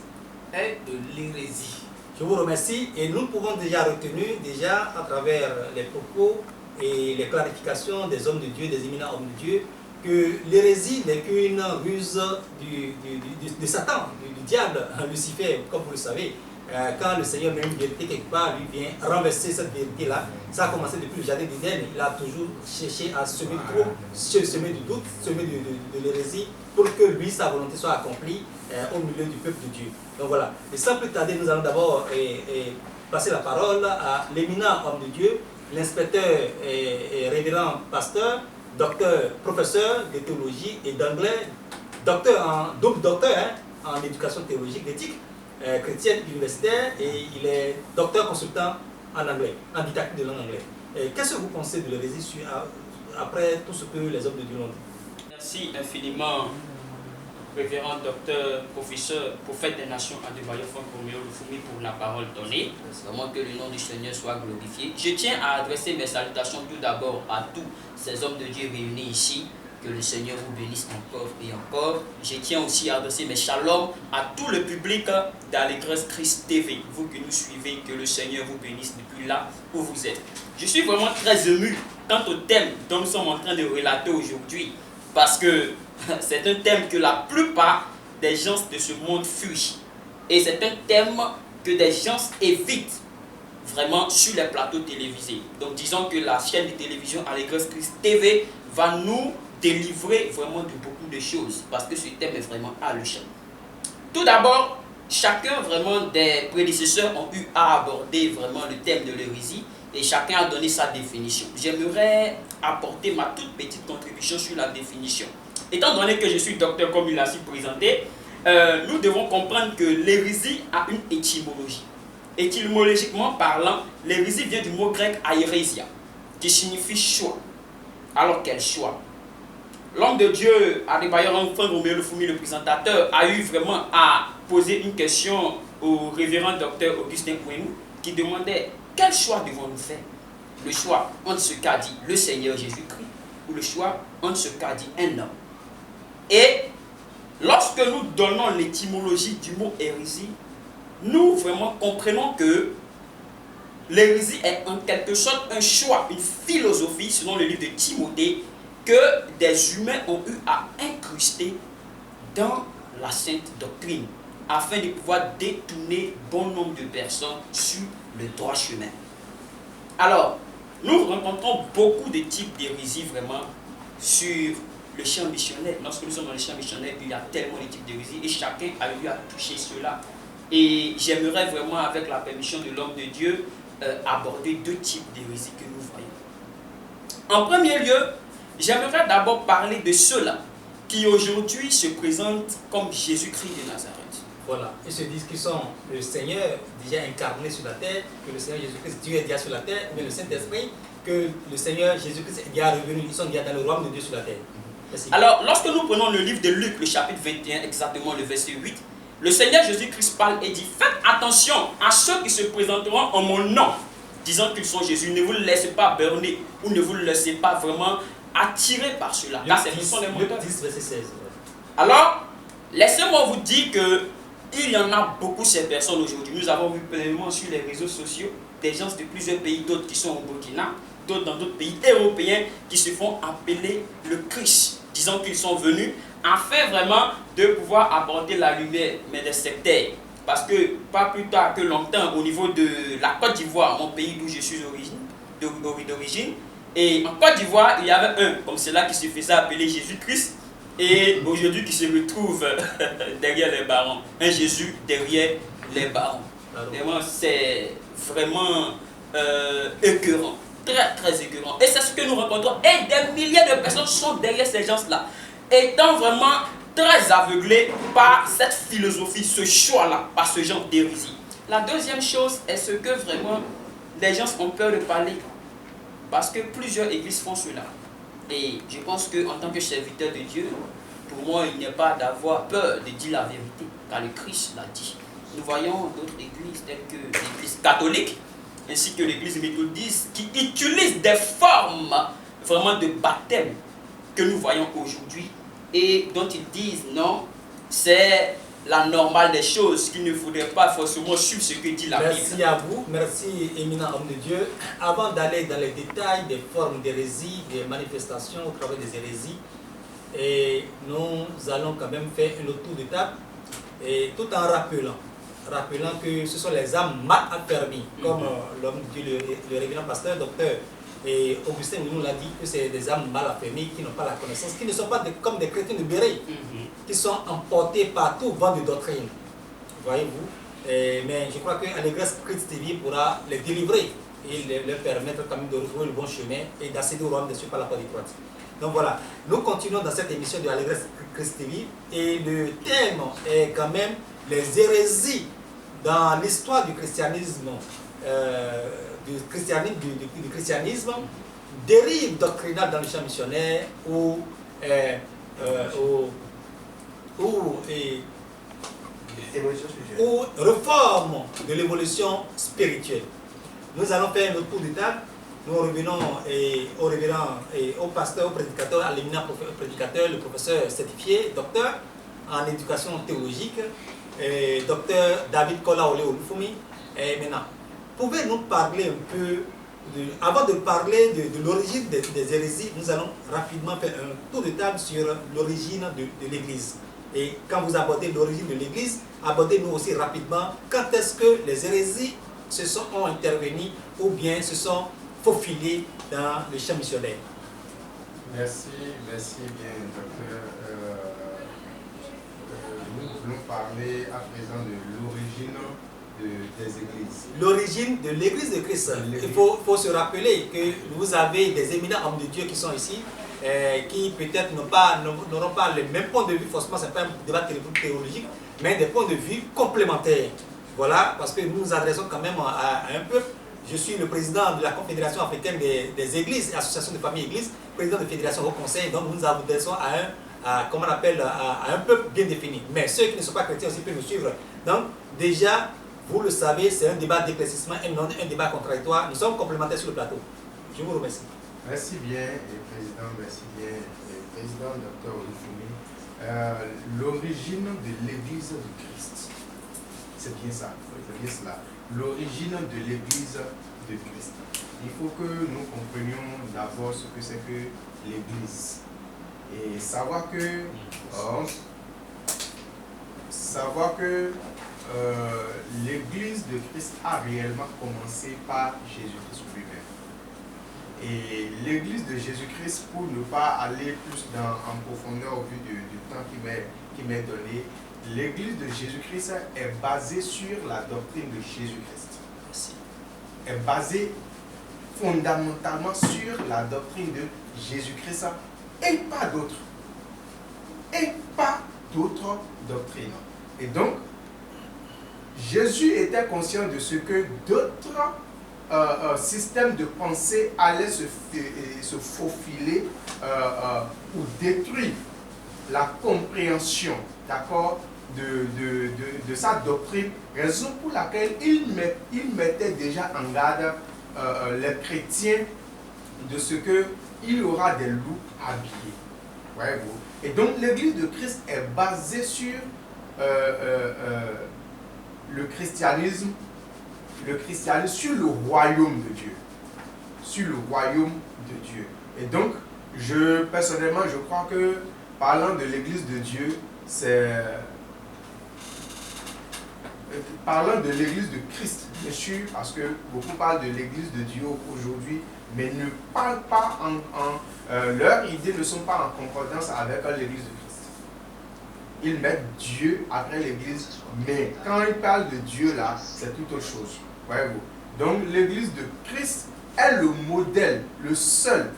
S5: est de l'hérésie.
S1: Je vous remercie et nous pouvons déjà retenir à travers les propos et les clarifications des hommes de Dieu, des éminents hommes de Dieu, que l'hérésie n'est qu'une ruse de Satan, du diable, Lucifer, comme vous le savez. Quand le Seigneur met une vérité quelque part, lui vient renverser cette vérité-là. Ça a commencé depuis le jardin d'Éden. Il a toujours cherché à semer du trouble, semer du doute, semer de l'hérésie, pour que lui, sa volonté soit accomplie au milieu du peuple de Dieu. Donc voilà. Et sans plus tarder, nous allons d'abord passer la parole à l'éminent homme de Dieu, l'inspecteur et révérend pasteur, docteur, professeur de théologie et d'anglais, double docteur en éducation théologique, d'éthique chrétienne universitaire, et il est docteur consultant en anglais, en didactique de langue anglaise. Qu'est-ce que vous pensez de l'hérésie après tout ce que les hommes de Dieu ont dit?
S2: Merci infiniment, révérend docteur, professeur, prophète des nations, Adebayo Franck-Roméo Lufumi, pour la parole donnée. Vraiment que le nom du Seigneur soit glorifié. Je tiens à adresser mes salutations tout d'abord à tous ces hommes de Dieu réunis ici. Que le Seigneur vous bénisse encore et encore. Je tiens aussi à adresser mes shalom à tout le public d'Allégresse Christ TV. Vous qui nous suivez, que le Seigneur vous bénisse depuis là où vous êtes. Je suis vraiment très ému quant au thème dont nous sommes en train de relater aujourd'hui. Parce que c'est un thème que la plupart des gens de ce monde fuient. Et c'est un thème que des gens évitent vraiment sur les plateaux télévisés. Donc disons que la chaîne de télévision Allégresse Christ TV va nous délivrer vraiment de beaucoup de choses parce que ce thème est vraiment alléchant. Tout d'abord, chacun vraiment des prédécesseurs ont eu à aborder vraiment le thème de l'hérésie et chacun a donné sa définition. J'aimerais apporter ma toute petite contribution sur la définition. Étant donné que je suis docteur comme il l'a si présenté, nous devons comprendre que l'hérésie a une étymologie. Étymologiquement parlant, l'hérésie vient du mot grec airesia, qui signifie choix. Alors quel choix? L'homme de Dieu, Adebayor Roméo Lufumi, le présentateur, a eu vraiment à poser une question au révérend docteur Augustin Kouenou qui demandait quel choix devons-nous faire? Le choix entre ce qu'a dit le Seigneur Jésus-Christ ou le choix entre ce qu'a dit un homme. Et lorsque nous donnons l'étymologie du mot hérésie, nous vraiment comprenons que l'hérésie est en quelque sorte un choix, une philosophie, selon le livre de Timothée, que des humains ont eu à incruster dans la sainte doctrine, afin de pouvoir détourner bon nombre de personnes sur le droit chemin. Alors, nous rencontrons beaucoup de types d'hérésie vraiment sur le champ missionnaire. Lorsque nous sommes dans le champ missionnaire, il y a tellement de types d'hérésie et chacun a eu à toucher cela. Et j'aimerais vraiment, avec la permission de l'homme de Dieu, aborder deux types d'hérésie que nous voyons. En premier lieu, j'aimerais d'abord parler de ceux-là qui aujourd'hui se présentent comme Jésus-Christ de Nazareth.
S1: Voilà, ils se disent qu'ils sont le Seigneur déjà incarné sur la terre, que le Seigneur Jésus-Christ, Dieu est déjà sur la terre, mais le Saint-Esprit, que le Seigneur Jésus-Christ est déjà revenu, ils sont déjà dans le royaume de Dieu sur la terre. Merci.
S2: Alors, lorsque nous prenons le livre de Luc, le chapitre 21, exactement le verset 8, le Seigneur Jésus-Christ parle et dit: faites attention à ceux qui se présenteront en mon nom, disant qu'ils sont Jésus. Ne vous laissez pas berner ou ne vous laissez pas vraiment attirer par cela. Car c'est sont les
S1: Luc 10, verset 16. Ouais.
S2: Alors, laissez-moi vous dire que il y en a beaucoup ces personnes aujourd'hui. Nous avons vu pleinement sur les réseaux sociaux des gens de plusieurs pays, d'autres qui sont au Burkina, d'autres dans d'autres pays européens qui se font appeler le Christ, disant qu'ils sont venus afin vraiment de pouvoir apporter la lumière, mais des sectaires. Parce que pas plus tard que longtemps, au niveau de la Côte d'Ivoire, mon pays d'où je suis d'origine, et en Côte d'Ivoire, il y avait un comme cela qui se faisait appeler Jésus-Christ, et aujourd'hui qui se retrouve derrière les barons. Un Jésus derrière les barons. Vraiment, c'est vraiment écœurant, très très écœurant. Et c'est ce que nous rencontrons. Et des milliers de personnes sont derrière ces gens-là, étant vraiment très aveuglés par cette philosophie, ce choix-là, par ce genre d'hérésie. La deuxième chose est ce que vraiment les gens ont peur de parler, parce que plusieurs églises font cela. Et je pense qu'en tant que serviteur de Dieu, pour moi, il n'y a pas d'avoir peur de dire la vérité, car le Christ l'a dit. Nous voyons d'autres églises telles que l'église catholique, ainsi que l'église méthodiste, qui utilisent des formes vraiment de baptême que nous voyons aujourd'hui, et dont ils disent non, c'est la normale des choses, qu'il ne faudrait pas forcément suivre ce que dit la Bible.
S1: Merci à vous, merci éminent homme de Dieu. Avant d'aller dans les détails des formes d'hérésie, des manifestations au travers des hérésies, et nous allons quand même faire un autre tour de table, et tout en rappelant que ce sont les âmes mal affermies, comme l'homme de Dieu, le révérend pasteur, docteur et Augustin nous l'a dit, que c'est des âmes mal affermies qui n'ont pas la connaissance, qui ne sont pas comme des chrétiens de Béret, qui sont emportés par tout vent de doctrine. Voyez-vous, mais je crois que Allégresse Christ TV pourra les délivrer et leur permettre quand même de retrouver le bon chemin et d'accéder au royaume des cieux par la porte étroite. Donc voilà, nous continuons dans cette émission de Allégresse Christ TV et le thème est quand même les hérésies dans l'histoire du christianisme, du christianisme, dérive doctrinale dans le champ missionnaire ou réforme de l'évolution spirituelle. Nous allons faire notre tour de table. Nous revenons au révérend et au pasteur, au prédicateur, à l'éminent prédicateur, le professeur certifié, docteur en éducation théologique, docteur David Kola Ole Olufumi. Maintenant, pouvez-nous parler un peu, avant de parler de l'origine des hérésies, nous allons rapidement faire un tour de table sur l'origine de l'Église. Et quand vous abordez l'origine de l'Église, abordez-nous aussi rapidement quand est-ce que les hérésies ont intervenu ou bien se sont faufilées dans le champ missionnaire.
S3: Merci bien, docteur. Nous voulons parler à présent de l'origine des églises.
S1: L'origine de l'Église de Christ. Il faut se rappeler que vous avez des éminents hommes de Dieu qui sont ici, qui peut-être n'auront pas le même point de vue, forcément ce n'est pas un débat théologique, mais des points de vue complémentaires. Voilà, parce que nous nous adressons quand même à un peuple. Je suis le président de la Confédération africaine des églises et associations de familles églises, président de fédération au conseil, donc nous nous adressons à un peuple bien défini. Mais ceux qui ne sont pas chrétiens aussi peuvent nous suivre. Donc déjà, vous le savez, c'est un débat d'éclaircissement et non un débat contradictoire. Nous sommes complémentaires sur le plateau. Je vous remercie.
S3: Merci bien, Président, Président Dr. Olufumi. L'origine de l'Église du Christ. C'est bien ça, c'est bien cela. L'origine de l'Église de Christ. Il faut que nous comprenions d'abord ce que c'est que l'Église. Et savoir que l'Église de Christ a réellement commencé par Jésus-Christ lui-même. Et l'Église de Jésus-Christ, pour ne pas aller plus en profondeur au vu du temps qui m'est donné, l'Église de Jésus-Christ est basée sur la doctrine de Jésus-Christ. Est basée fondamentalement sur la doctrine de Jésus-Christ et pas d'autres. Et pas d'autres doctrines. Et donc, Jésus était conscient de ce que d'autres systèmes de pensée allaient se faufiler ou détruire la compréhension, d'accord, de sa doctrine, raison pour laquelle il mettait déjà en garde les chrétiens de ce qu'il y aura des loups habillés. Voyez-vous? Et donc l'Église de Christ est basée sur le christianisme, sur le royaume de Dieu. Sur le royaume de Dieu. Et donc, personnellement, je crois que parlant de l'Église de Dieu, parlant de l'Église de Christ, bien sûr, parce que beaucoup parlent de l'Église de Dieu aujourd'hui, mais ne parlent pas leurs idées ne sont pas en concordance avec l'Église de Christ. Ils mettent Dieu après l'Église, mais quand ils parlent de Dieu là, c'est tout autre chose. Voyez-vous? Donc l'Église de Christ est le modèle, le seul,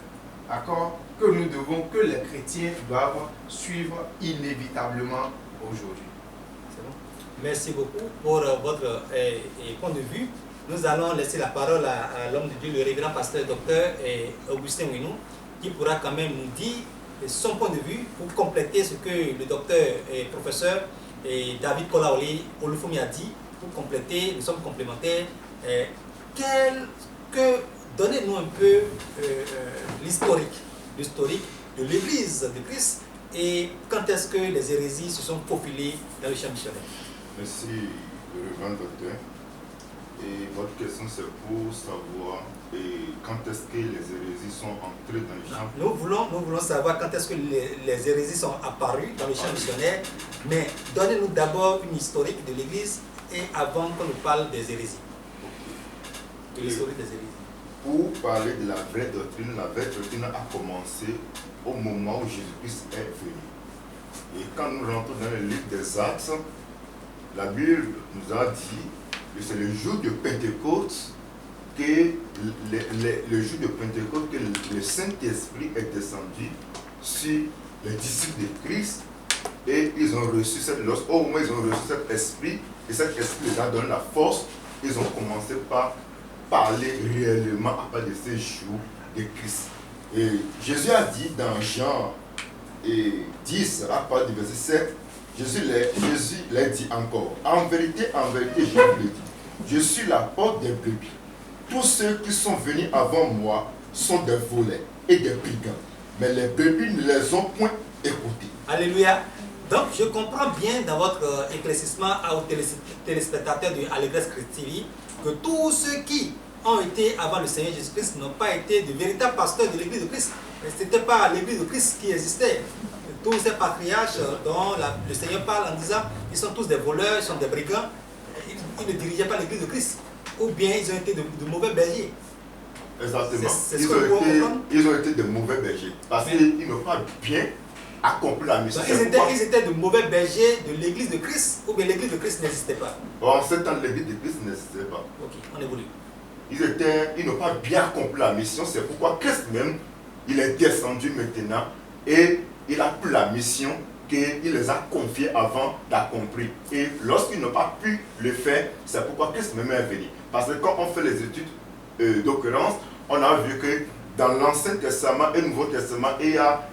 S3: d'accord, que les chrétiens doivent suivre inévitablement aujourd'hui.
S1: Merci beaucoup pour votre point de vue. Nous allons laisser la parole à l'homme de Dieu, le révérend pasteur docteur Augustin Winou, qui pourra quand même nous dire son point de vue pour compléter ce que le docteur et professeur David Kolaoli Olufumi a dit. Pour compléter, nous sommes complémentaires. Donnez-nous un peu l'historique de l'Église de Christ et quand est-ce que les hérésies se sont faufilées dans le champ missionnaire.
S4: Merci, le révérend docteur. Et votre question, c'est pour savoir quand est-ce que les hérésies sont entrées dans le champ.
S1: Nous voulons savoir quand est-ce que les hérésies sont apparues dans le champ missionnaire, mais donnez-nous d'abord une historique de l'Église et avant qu'on nous parle des hérésies. De l'historique des hérésies.
S4: Pour parler de la vraie doctrine a commencé au moment où Jésus-Christ est venu. Et quand nous rentrons dans le livre des Actes, la Bible nous a dit que c'est le jour de Pentecôte que le Saint-Esprit est descendu sur les disciples de Christ et ils ont reçu au moins ils ont reçu cet esprit et cet esprit leur a donné la force. Ils ont commencé par parler réellement à part de ces jours de Christ. Et Jésus a dit dans Jean 10 à partir du verset 7, Jésus l'a dit encore, en vérité, je vous le dis, je suis la porte des brebis. Tous ceux qui sont venus avant moi sont des voleurs et des brigands, mais les brebis ne les ont point écoutés.
S1: Alléluia. Donc je comprends bien dans votre éclaircissement aux téléspectateurs de Allégresse Christ TV que tous ceux qui ont été avant le Seigneur Jésus-Christ n'ont pas été de véritables pasteurs de l'Église de Christ. Ce n'était pas l'Église de Christ qui existait. tous ces patriarches dont le Seigneur parle en disant ils sont tous des voleurs, ils sont des brigands, ils ne dirigeaient pas l'église de Christ. Ou bien ils ont été de mauvais bergers.
S4: Exactement.
S1: C'est ce que nous pouvons comprendre.
S4: Ils ont été de mauvais bergers. Parce qu'ils n'ont pas bien accompli la mission.
S1: Ils étaient de mauvais bergers de l'église de Christ, ou bien l'église de Christ n'existait pas.
S4: En ce temps, l'église de Christ n'existait pas.
S1: Ok, on évolue.
S4: Ils n'ont pas bien accompli la mission. C'est pourquoi Christ même, il est descendu maintenant et il a pris la mission qu'il les a confiée avant d'accomplir. Et lorsqu'ils n'ont pas pu le faire, c'est pourquoi Christ même est venu. Parce que quand on fait les études d'occurrence, on a vu que dans l'Ancien Testament et le Nouveau Testament, il y a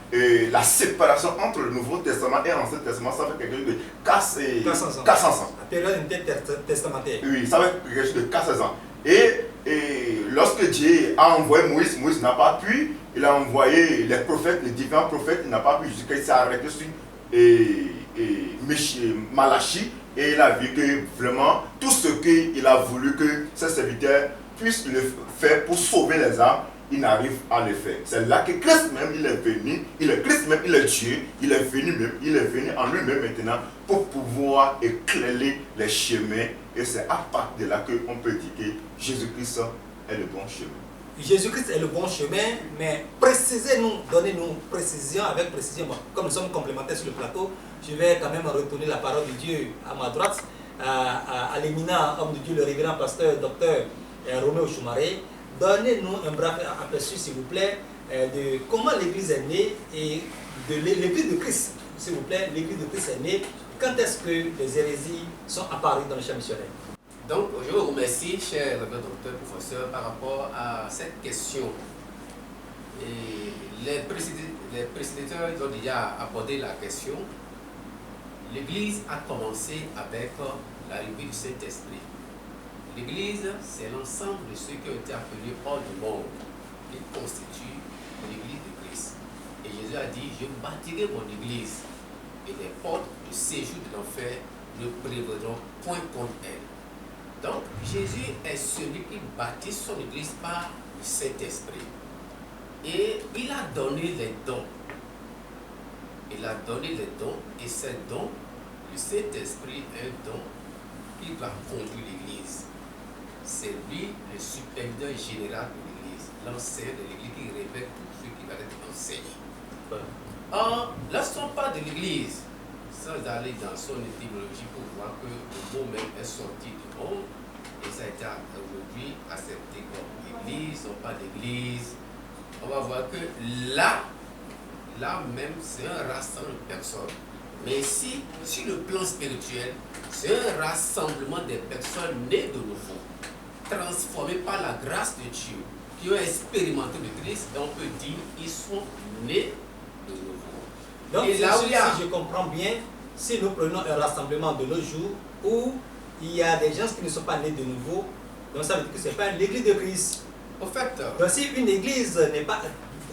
S4: la séparation entre le Nouveau Testament et l'Ancien Testament. Ça fait quelque chose de 400 ans.
S1: La période intertestamentaire.
S4: Oui, ça fait quelque chose de 400 ans. Et lorsque Dieu a envoyé Moïse, Moïse n'a pas pu. Il a envoyé les prophètes, les différents prophètes, il n'a pas pu jusqu'à il s'est arrêté sur Malachie. Et il a vu que vraiment tout ce qu'il a voulu que ses serviteurs puissent le faire pour sauver les âmes, il n'arrive à le faire. C'est là que Christ même il est venu, Christ même il est Dieu, il est venu en lui-même maintenant pour pouvoir éclairer les chemins. Et c'est à partir de là qu'on peut dire que Jésus-Christ est le bon chemin.
S1: Jésus-Christ est le bon chemin, mais précisez-nous, donnez-nous précision avec précision. Bon, comme nous sommes complémentaires sur le plateau, je vais quand même retourner la parole de Dieu à ma droite, à l'éminent homme de Dieu, le révérend pasteur, docteur Roméo Choumaré. Donnez-nous un bref aperçu, s'il vous plaît, de comment l'Église est née et de l'Église de Christ. S'il vous plaît, l'Église de Christ est née. Quand est-ce que les hérésies sont apparues dans le champ missionnaire?
S5: Donc, je vous remercie, cher docteur, professeur, par rapport à cette question. Et les précédents ont déjà abordé la question. L'Église a commencé avec l'arrivée du Saint-Esprit. L'Église, c'est l'ensemble de ceux qui ont été appelés hors du monde, qui constituent l'Église de Christ. Et Jésus a dit, je bâtirai mon Église, et les portes du séjour de l'enfer ne prévaudront point contre elle. Donc, Jésus est celui qui bâtit son Église par le Saint-Esprit. Et il a donné les dons. Il a donné les dons, et ces dons, le Saint-Esprit est un don qui va conduire l'Église. C'est lui le superviseur général de l'Église, l'enseignant de l'Église qui révèle tout ce qui va être enseigné. Or, lorsqu'on parle de l'Église, sans aller dans son étymologie pour voir que le mot même est sorti du monde, et ça a été aujourd'hui accepté comme Église, on parle d'Église, on va voir que là même, c'est un rassemblement de personnes. Mais ici, sur le plan spirituel, c'est un rassemblement des personnes nées de nouveau, transformées par la grâce de Dieu, qui ont expérimenté le Christ, et on peut dire qu'ils sont nés de nouveau.
S1: Donc,
S5: et là où
S1: si je comprends bien, si nous prenons un rassemblement de nos jours où il y a des gens qui ne sont pas nés de nouveau, donc ça veut dire que ce n'est pas l'église de Christ.
S5: Au fait,
S1: donc si une église n'est pas,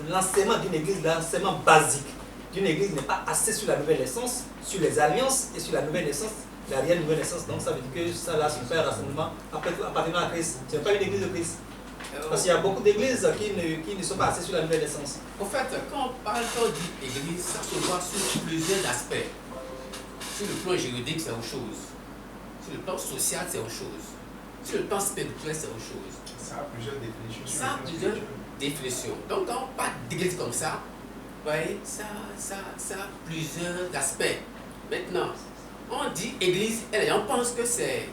S1: l'enseignement d'une église, l'enseignement basique d'une église n'est pas assez sur la nouvelle naissance, sur les alliances et sur la nouvelle naissance, la réelle nouvelle naissance, donc ça veut dire que ça là, c'est pas un rassemblement appartenant à Christ, ce n'est pas une église de Christ. Parce qu'il y a beaucoup d'églises qui ne sont pas assez sur la nouvelle naissance.
S5: En fait, quand on parle d'église, ça se voit sur plusieurs aspects. Sur le plan juridique, c'est autre chose. Sur le plan social, c'est autre chose. Sur le plan spirituel, c'est autre chose.
S3: Ça a plusieurs définitions.
S5: Ça a plusieurs définitions. Donc, quand on parle d'église comme ça, vous voyez, ça a plusieurs aspects. Maintenant, on dit église, et on pense que c'est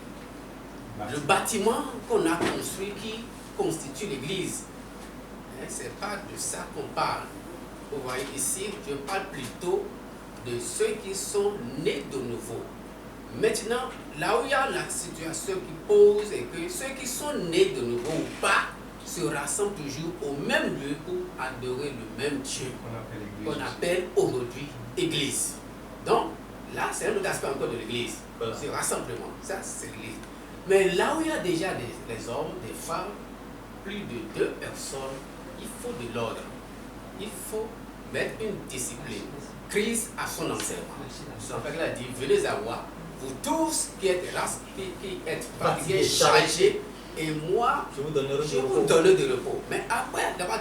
S5: le bâtiment qu'on a construit qui constitue l'église. C'est pas de ça qu'on parle. Vous voyez ici, je parle plutôt de ceux qui sont nés de nouveau. Maintenant, là où il y a la situation qui pose et que ceux qui sont nés de nouveau ou pas se rassemblent toujours au même lieu pour adorer le même Dieu qu'on appelle aujourd'hui Église. Donc, là, c'est un autre aspect encore de l'Église. Voilà. Ce rassemblement, ça c'est l'Église. Mais là où il y a déjà des hommes, des femmes, plus de 2 personnes, il faut de l'ordre. Il faut mettre une discipline. Christ a son enseignement. Son Père a dit, venez à moi, vous tous qui êtes fatigués, chargés, et moi, je vous donnerai de repos. Mais après, d'abord,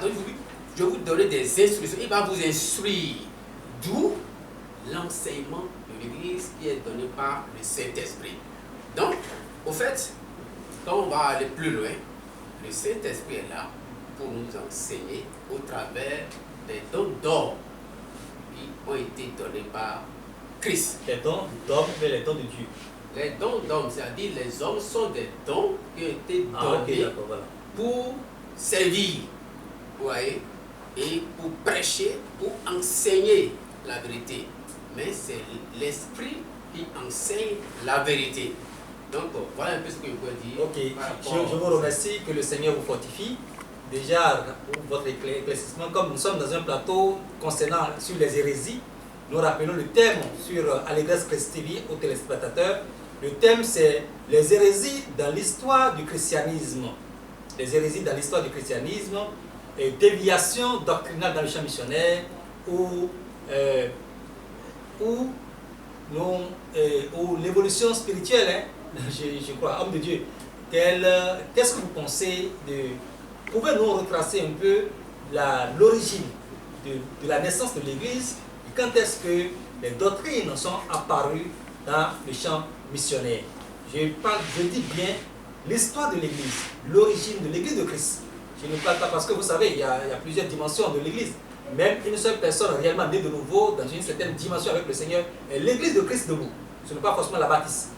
S5: je vous donner des instructions. Il va vous instruire. D'où l'enseignement de l'Église qui est donné par le Saint-Esprit. Donc, au fait, quand on va aller plus loin, le Saint-Esprit est là pour nous enseigner au travers des dons d'or qui ont été donnés par Christ.
S1: Les dons d'hommes et les dons de Dieu.
S5: Les dons d'hommes, c'est-à-dire les hommes sont des dons qui ont été donnés
S1: Voilà.
S5: pour servir, vous voyez, et pour prêcher, pour enseigner la vérité. Mais c'est l'Esprit qui enseigne la vérité. Donc voilà un peu ce que je peux dire.
S1: Ok, je vous remercie, que le Seigneur vous fortifie. Déjà, pour votre éclaircissement, comme nous sommes dans un plateau concernant sur les hérésies, nous rappelons le thème sur Allégresse Christ TV aux téléspectateurs. Le thème, c'est les hérésies dans l'histoire du christianisme. Les hérésies dans l'histoire du christianisme, et déviation doctrinale dans le champ missionnaire, ou l'évolution spirituelle, hein, je crois, homme de Dieu. Qu'est-ce que vous pensez de... Pouvez-nous retracer un peu l'origine de la naissance de l'Église et quand est-ce que les doctrines sont apparues dans le champ missionnaire? Je dis bien l'histoire de l'Église, l'origine de l'Église de Christ. Je ne parle pas parce que vous savez, il y a plusieurs dimensions de l'Église. Même une seule personne réellement née de nouveau dans une certaine dimension avec le Seigneur est l'Église de Christ debout. Ce n'est pas forcément la bâtisse.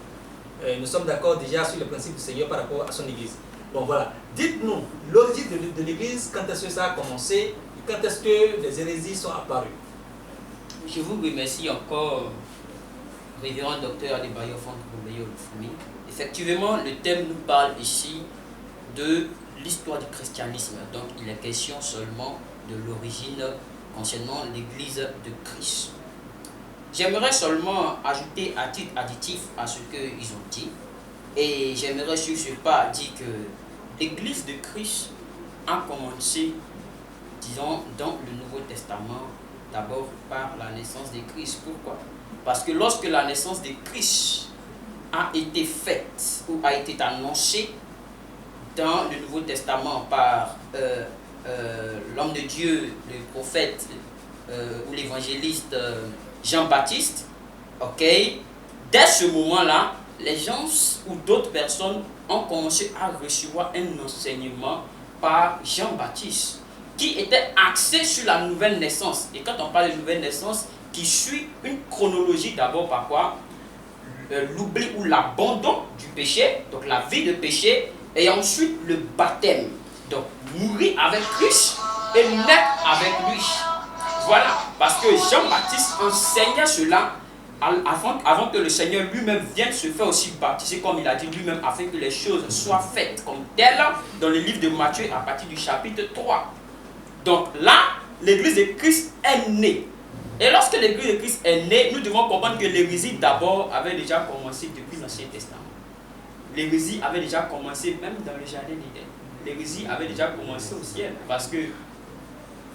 S1: Nous sommes d'accord déjà sur le principe du Seigneur par rapport à son Église. Bon voilà, dites-nous l'origine de l'Église, quand est-ce que ça a commencé et quand est-ce que les hérésies sont apparues?
S2: Je vous remercie encore, révérend docteur Adebayo Fonte-Boumbeyo Lufumi. Effectivement, le thème nous parle ici de l'histoire du christianisme. Donc, il est question seulement de l'origine concernant l'Église de Christ. J'aimerais seulement ajouter à titre additif à ce qu'ils ont dit. Et j'aimerais sur ce pas dire que l'Église de Christ a commencé, disons, dans le Nouveau Testament, d'abord par la naissance de Christ. Pourquoi? Parce que lorsque la naissance de Christ a été faite ou a été annoncée dans le Nouveau Testament par l'homme de Dieu, le prophète ou l'évangéliste Jean-Baptiste, ok, dès ce moment-là, les gens ou d'autres personnes ont commencé à recevoir un enseignement par Jean-Baptiste qui était axé sur la nouvelle naissance. Et quand on parle de nouvelle naissance, qui suit une chronologie d'abord par quoi? L'oubli ou l'abandon du péché, donc la vie de péché, et ensuite le baptême. Donc mourir avec Christ et naître avec lui. Voilà, parce que Jean-Baptiste enseignait cela avant que le Seigneur lui-même vienne se faire aussi baptiser, comme il a dit lui-même, afin que les choses soient faites comme telles dans le livre de Matthieu à partir du chapitre 3. Donc là, l'Église de Christ est née. Et lorsque l'Église de Christ est née, nous devons comprendre que l'hérésie d'abord avait déjà commencé depuis l'Ancien Testament. L'hérésie avait déjà commencé même dans le jardin d'Éden. L'hérésie avait déjà commencé au ciel parce que...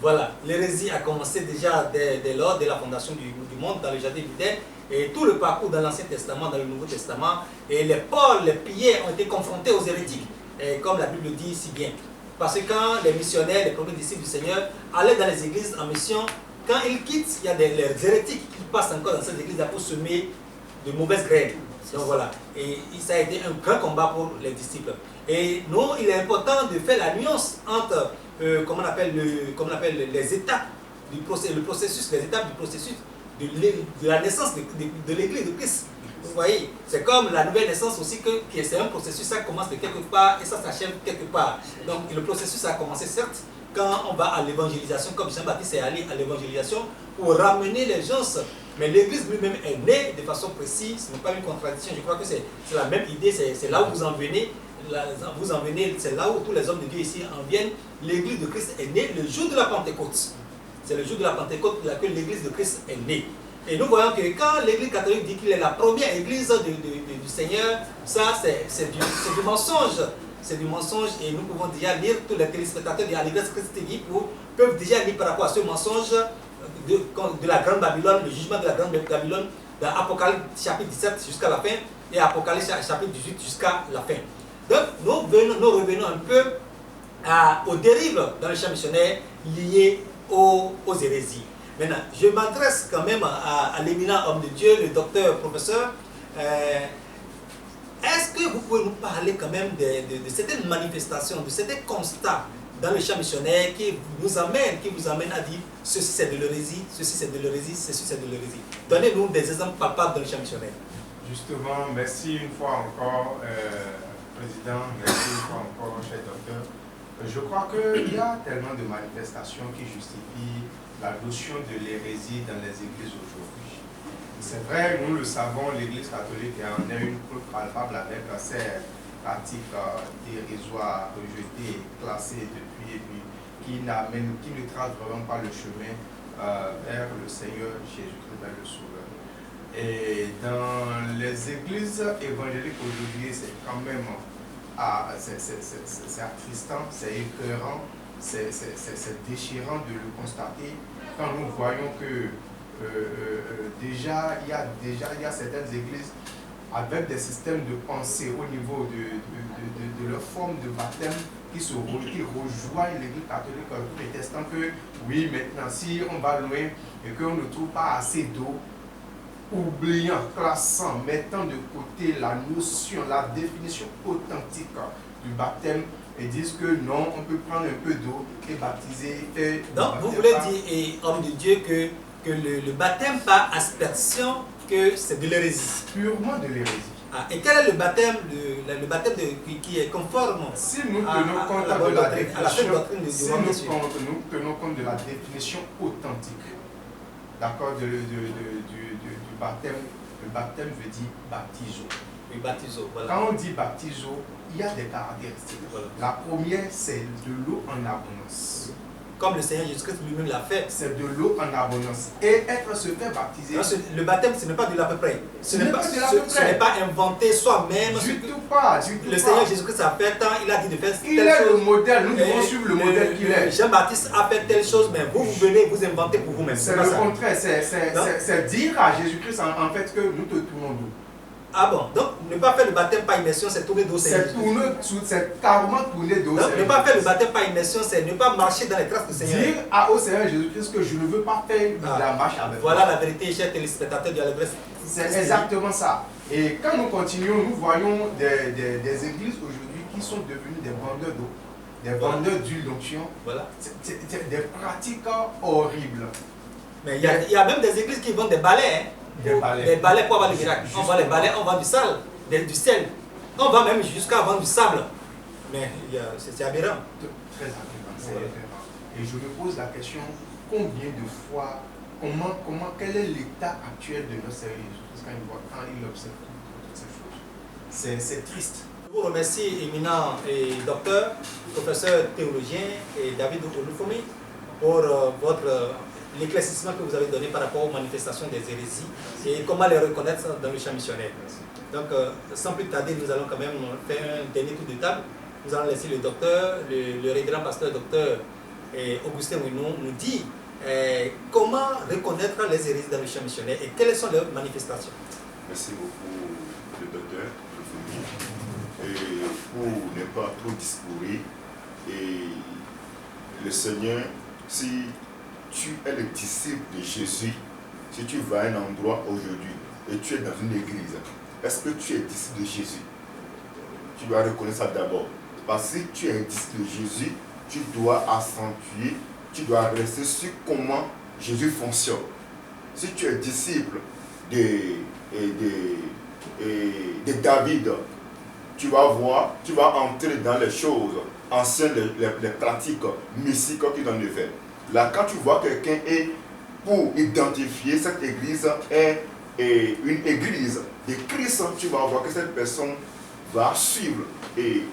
S1: Voilà, l'hérésie a commencé déjà dès lors de la fondation du monde dans le jardin d'Éden et tout le parcours dans l'Ancien Testament, dans le Nouveau Testament. Et les Paul, les Pierre ont été confrontés aux hérétiques, et comme la Bible dit si bien. Parce que quand les missionnaires, les premiers disciples du Seigneur allaient dans les églises en mission, quand ils quittent, il y a les hérétiques qui passent encore dans ces églises pour semer de mauvaises graines. Donc voilà, et ça a été un grand combat pour les disciples. Et nous, il est important de faire la nuance entre, comment on appelle les étapes du processus, les étapes du processus de la naissance de l'Église de Christ. Vous voyez, c'est comme la nouvelle naissance aussi, que c'est un processus, ça commence de quelque part et ça s'achève quelque part. Donc le processus a commencé certes quand on va à l'évangélisation, comme Jean-Baptiste est allé à l'évangélisation pour ramener les gens. Mais l'Église lui-même est née de façon précise, ce n'est pas une contradiction. Je crois que c'est la même idée, c'est là où vous en venez. C'est là où tous les hommes de Dieu ici en viennent. L'Église de Christ est née le jour de la Pentecôte. C'est le jour de la Pentecôte que l'Église de Christ est née. Et nous voyons que quand l'Église catholique dit qu'il est la première Église du Seigneur, ça c'est du mensonge. C'est du mensonge et nous pouvons déjà lire, tous les téléspectateurs de l'Église Christ TV peuvent déjà lire par rapport à ce mensonge de la Grande Babylone, le jugement de la Grande Babylone, dans Apocalypse chapitre 17 jusqu'à la fin et Apocalypse chapitre 18 jusqu'à la fin. Donc nous revenons un peu aux dérives dans le champ missionnaire liées aux hérésies. Maintenant, je m'adresse quand même à l'éminent homme de Dieu, le docteur, professeur. Est-ce que vous pouvez nous parler quand même de certaines manifestations, de certains constats dans le champ missionnaire qui vous amènent à dire ceci c'est de l'hérésie, ceci c'est de l'hérésie, ceci c'est de l'hérésie. Donnez-nous des exemples palpables dans le champ missionnaire.
S3: Justement, merci une fois encore, Président, merci une fois encore, cher docteur. Je crois qu'il y a tellement de manifestations qui justifient la notion de l'hérésie dans les églises aujourd'hui. C'est vrai, nous le savons, l'Église catholique en est une preuve palpable avec ses pratiques dérisoires, rejetées, classées depuis, et puis qui ne tracent vraiment pas le chemin vers le Seigneur Jésus-Christ, vers le Sauveur. Et dans les églises évangéliques aujourd'hui, c'est quand même c'est attristant, c'est écœurant, c'est déchirant de le constater quand nous voyons que déjà il y a certaines églises avec des systèmes de pensée au niveau de leur forme de baptême qui rejoignent l'église catholique protestant que oui, maintenant si on va loin et qu'on ne trouve pas assez d'eau, oubliant, classant, mettant de côté la notion, la définition authentique du baptême et disent que non, on peut prendre un peu d'eau et baptiser.
S1: Donc vous voulez dire, homme de Dieu, que le baptême par aspersion, que c'est de l'hérésie.
S3: Purement de l'hérésie.
S1: Ah, et quel est le baptême, qui est conforme
S3: si nous tenons compte de la définition authentique, d'accord, du baptême, le baptême veut dire baptizo.
S1: Oui, baptizo, voilà.
S3: Quand on dit baptizo, il y a des caractéristiques. Voilà. La première, c'est de l'eau en abondance.
S1: Comme le Seigneur Jésus-Christ lui-même l'a fait.
S3: C'est de l'eau en abondance. Et se faire baptiser.
S1: Non, le baptême, ce n'est pas de l'à peu près. Ce n'est pas inventé soi-même.
S3: Du tout pas.
S1: Le Seigneur Jésus-Christ a fait tant, il a dit de faire telle chose.
S3: Il est le modèle, nous devons suivre le modèle qu'il est.
S1: Jean-Baptiste a fait telle chose, mais vous venez vous inventer pour vous-même.
S3: C'est le contraire. C'est dire à Jésus-Christ en fait que nous te tournons d'eau.
S1: Ah bon, donc ne pas faire le baptême par immersion, c'est tourner d'eau.
S3: C'est carrément tourner d'eau.
S1: Donc ne pas faire le baptême par immersion, c'est ne pas marcher dans les traces du Seigneur.
S3: Dire au Seigneur Jésus-Christ que je ne veux pas faire la marche avec
S1: voilà la vérité, chers téléspectateurs de l'Alvresse.
S3: C'est exactement ça. Et quand nous continuons, nous voyons des églises aujourd'hui qui sont devenues des vendeurs d'eau, des vendeurs d'huile d'onction. Voilà. C'est des pratiques horribles.
S1: Mais il y a même des églises qui vendent des balais. Hein. Des balais pour avoir le miracle. On vend les balais, on vend du sel. On va même jusqu'à vendre du sable. Mais c'est aberrant.
S3: Très aberrant. C'est aberrant. Et je me pose la question, combien de fois, quel est l'état actuel de notre Seigneur Jésus quand il observe toutes ces choses? C'est triste.
S1: Je vous remercie, éminent et docteur, professeur théologien et David Olufomi, pour l'éclaircissement que vous avez donné par rapport aux manifestations des hérésies et comment les reconnaître dans le champ missionnaire. Donc, sans plus tarder, nous allons quand même faire un dernier tour de table. Nous allons laisser le docteur, le révérend pasteur docteur Augustin Ouinou nous dire comment reconnaître les hérésies dans le champ missionnaire et quelles sont leurs manifestations.
S4: Merci beaucoup, le docteur. Et pour ne pas trop discourir, et le Seigneur, si tu es le disciple de Jésus, si tu vas à un endroit aujourd'hui et tu es dans une église, est-ce que tu es disciple de Jésus? Tu dois reconnaître ça d'abord. Parce que si tu es un disciple de Jésus, tu dois accentuer, tu dois rester sur comment Jésus fonctionne. Si tu es disciple de David, tu vas voir, tu vas entrer dans les choses anciennes, les pratiques mystiques qu'ils ont fait. Là, quand tu vois quelqu'un et pour identifier cette église est une église de Christ, tu vas voir que cette personne va suivre et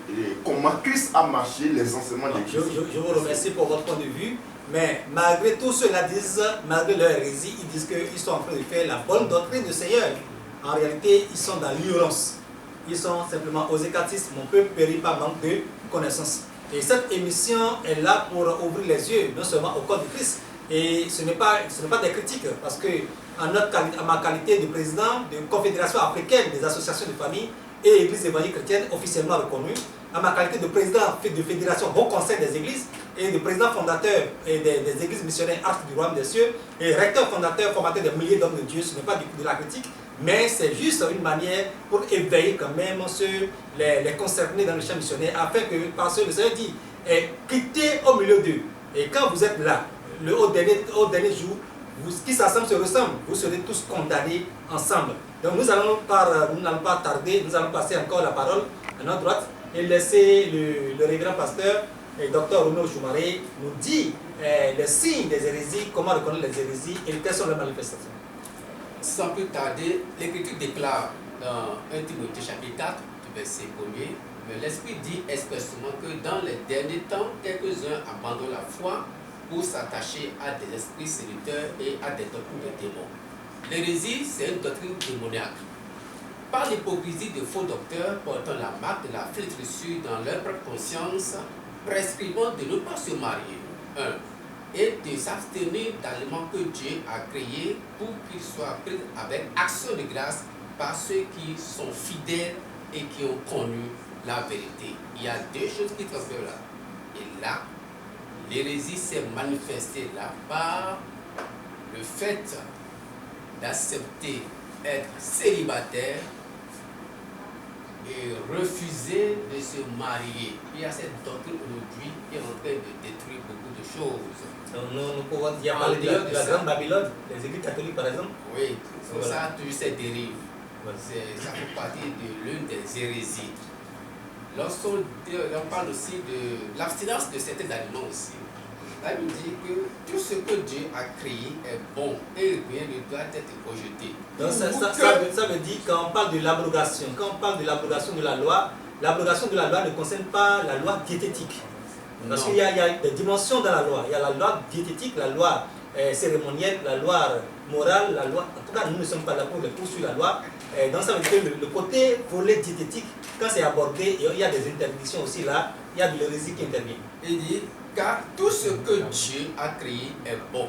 S4: comment Christ a marché les enseignements de Christ.
S1: Je vous remercie pour votre point de vue, mais malgré tout cela disent, malgré leur hérésie, ils disent qu'ils sont en train de faire la bonne doctrine du Seigneur. En réalité, ils sont dans l'ignorance. Ils sont simplement aux écartistes. Mon peuple périt par manque de connaissances. Et cette émission est là pour ouvrir les yeux, non seulement au corps de Christ. Et ce n'est pas des critiques, parce que à ma qualité de président de Confédération africaine des associations de familles et Église évangélique chrétienne officiellement reconnue, en ma qualité de président de fédération Haut Conseil des Églises et de président fondateur des Églises missionnaires Arc du Royaume des Cieux et recteur fondateur, formateur de milliers d'hommes de Dieu. Ce n'est pas de la critique, mais c'est juste une manière pour éveiller quand même les concernés dans le champ missionnaire, afin que, parce que le Seigneur dit, quittez au milieu d'eux. Et quand vous êtes là, au dernier jour, qui s'assemblent se ressemblent, vous serez tous condamnés ensemble. Donc nous n'allons pas tarder, nous allons passer encore la parole à notre droite et laisser le révérend pasteur et Dr Roméo Choumaré nous dire les signes des hérésies, comment reconnaître les hérésies et quelles sont les manifestations.
S5: Sans plus tarder, l'Écriture déclare dans 1 Timothée chapitre 4, verset 1er, mais l'Esprit dit expressément que dans les derniers temps, quelques-uns abandonnent la foi pour s'attacher à des esprits séducteurs et à des doctrines de démons. L'hérésie, c'est une doctrine démoniaque. Par l'hypocrisie de faux docteurs portant la marque de la flétrissure dans leur propre conscience, prescrivant de ne pas se marier, et de s'abstenir d'aliments que Dieu a créés pour qu'ils soient pris avec action de grâce par ceux qui sont fidèles et qui ont connu la vérité. Il y a deux choses qui transfèrent là. Et là, l'hérésie s'est manifestée là par le fait d'accepter être célibataire et refuser de se marier. Il y a cette doctrine aujourd'hui qui est en train de détruire beaucoup de choses.
S1: Donc nous pouvons dire parler de la Grande Babylone, les églises catholiques par exemple.
S5: Oui, voilà. Ça a toujours cette dérive.
S1: Voilà.
S5: Ça fait partie de l'une des hérésies. Lorsqu'on parle aussi de l'abstinence de certains aliments aussi, la Bible dit que tout ce que Dieu a créé est bon et rien ne doit être rejeté.
S1: Donc ça veut dire quand on parle de l'abrogation, de la loi ne concerne pas la loi diététique. Parce qu'il y a des dimensions dans la loi. Il y a la loi diététique, la loi cérémonielle, la loi morale, la loi. En tout cas, nous ne sommes pas là pour poursuivre la loi. Donc ça veut dire que le côté volet diététique, quand c'est abordé, il y a des interdictions aussi là, il y a de l'hérésie qui intervient.
S5: Il dit, car tout ce que Dieu a créé est bon,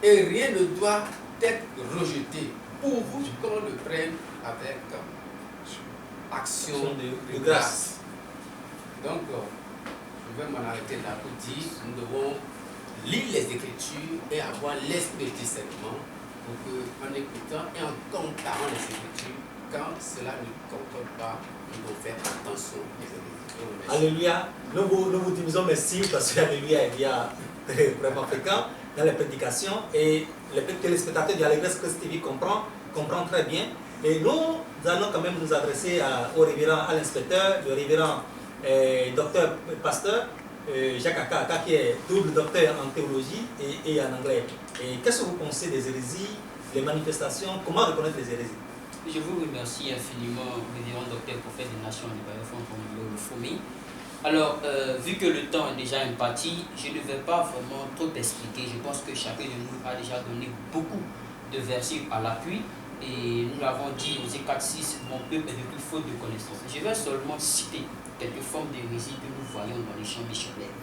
S5: et rien ne doit être rejeté pour vous qu'on le prenne avec action de grâce. Donc, je vais m'en arrêter là pour dire, nous devons lire les Écritures et avoir l'esprit de discernement pour qu'en écoutant et en comparant les Écritures, quand cela ne concorde pas, nous devons faire attention aux Écritures.
S1: Alléluia. Nous vous disons merci parce que Alléluia est vraiment fréquent dans les prédications et les téléspectateurs de l'Allégresse Christ TV comprennent très bien. Et nous allons quand même nous adresser au révérend, à l'inspecteur, le révérend docteur pasteur Jacques Akaka, qui est double docteur en théologie et en anglais. Et qu'est-ce que vous pensez des hérésies, les manifestations, comment reconnaître les hérésies?
S2: Je vous remercie infiniment, révérend docteur prophète des nations du Baïfond pour le fourmi. Alors, vu que le temps est déjà imparti, je ne vais pas vraiment trop expliquer. Je pense que chacun de nous a déjà donné beaucoup de versets à l'appui. Et nous l'avons dit aux 4:6, mon peuple est de toute faute de connaissance. Je vais seulement citer quelques formes d'hérésie que nous voyons dans les champs missionnaires.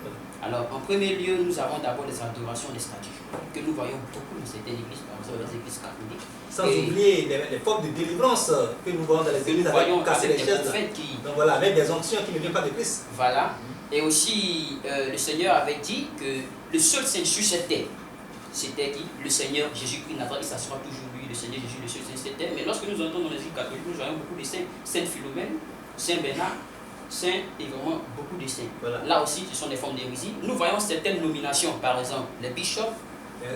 S2: Alors, en premier lieu, nous avons d'abord les adorations des statues, que nous voyons beaucoup dans certaines églises, par exemple les églises catholiques.
S1: Sans oublier les formes de délivrance que nous voyons dans les églises, avec casser les chaises. Donc voilà, avec des onctions qui ne viennent pas de Christ.
S2: Voilà. Et aussi, le Seigneur avait dit que le seul Saint sur cette terre, c'était qui? Le Seigneur Jésus-Christ. Ça sera toujours lui, le Seigneur Jésus, le seul Saint sur cette terre. Mais lorsque nous entrons dans les églises catholiques, nous voyons beaucoup de saints. Sainte Philomène, Saint Bernard, Saint et vraiment beaucoup de saints. Voilà. Là aussi, ce sont des formes d'hérésie. Nous voyons certaines nominations, par exemple, les bishops,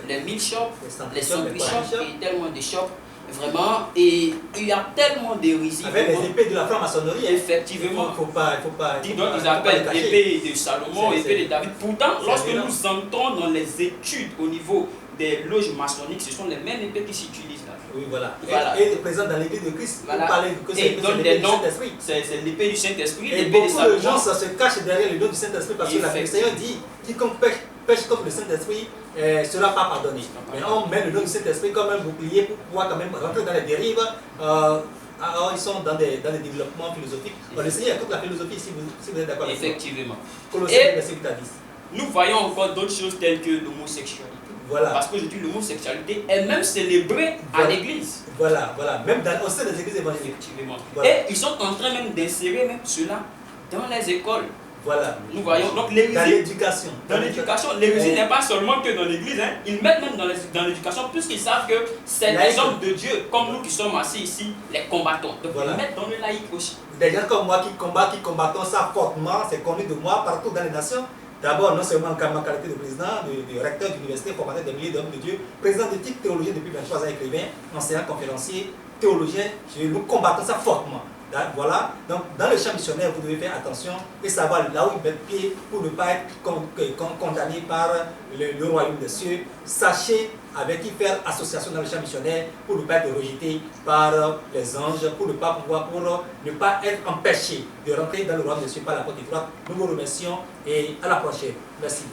S2: les mille-shops, les cent-bishops et tellement de shops. Vraiment, et il y a tellement d'hérésie.
S1: Avec les épées de la franc-maçonnerie.
S2: Effectivement.
S1: Il ne faut pas.
S2: Donc ils appellent l'épée de Salomon, l'épée de David. Pourtant, lorsque nous entrons dans les études au niveau des loges maçonniques, ce sont les mêmes épées qui s'utilisent là.
S1: Oui, voilà. Et présent dans l'épée de Christ.
S2: Voilà.
S1: Parler de
S2: et il donne des noms. C'est l'épée du Saint-Esprit.
S1: Et beaucoup de gens se cachent derrière le nom du Saint-Esprit parce que le Seigneur dit quiconque pêche comme le Saint-Esprit ne sera pas pardonné. Mais on met le nom du Saint-Esprit comme un bouclier pour pouvoir quand même rentrer dans les dérives. Alors ils sont dans des développements philosophiques. Le Seigneur écoute la philosophie si vous êtes d'accord avec moi.
S2: Effectivement.
S1: Colossiens, verset 8 à 10.
S2: Nous voyons encore d'autres choses telles que l'homosexualité.
S1: Voilà.
S2: Parce qu'aujourd'hui, l'homosexualité est même célébrée à l'église.
S1: Voilà. Même au sein des églises évangéliques.
S2: Effectivement. Voilà. Et ils sont en train même d'insérer même cela dans les écoles.
S1: Voilà.
S2: Nous voyons donc
S1: Dans
S2: l'hérésie.
S1: l'éducation.
S2: Dans l'éducation, l'hérésie n'est pas seulement que dans l'église, hein. Ils mettent même dans l'éducation, puisqu'ils savent que c'est
S1: Laïque.
S2: des hommes de Dieu, comme nous qui sommes assis ici, les combattants. Donc
S1: Voilà.
S2: ils mettent dans le laïque aussi.
S1: Des gens comme moi qui combattons ça fortement, c'est connu de moi partout dans les nations. D'abord, non seulement en ma qualité de président, de recteur d'université, formateur des milliers d'hommes de Dieu, président de type théologien depuis 23 ans, écrivain, enseignant, conférencier, théologien, nous combattons ça fortement. Voilà, donc dans le champ missionnaire, vous devez faire attention et savoir là où ils mettent pied pour ne pas être condamné par le royaume des cieux. Sachez avec qui faire association dans le champ missionnaire pour ne pas être rejeté par les anges, pour ne pas être empêché de rentrer dans le royaume des cieux par la porte étroite. Nous vous remercions et à la prochaine. Merci.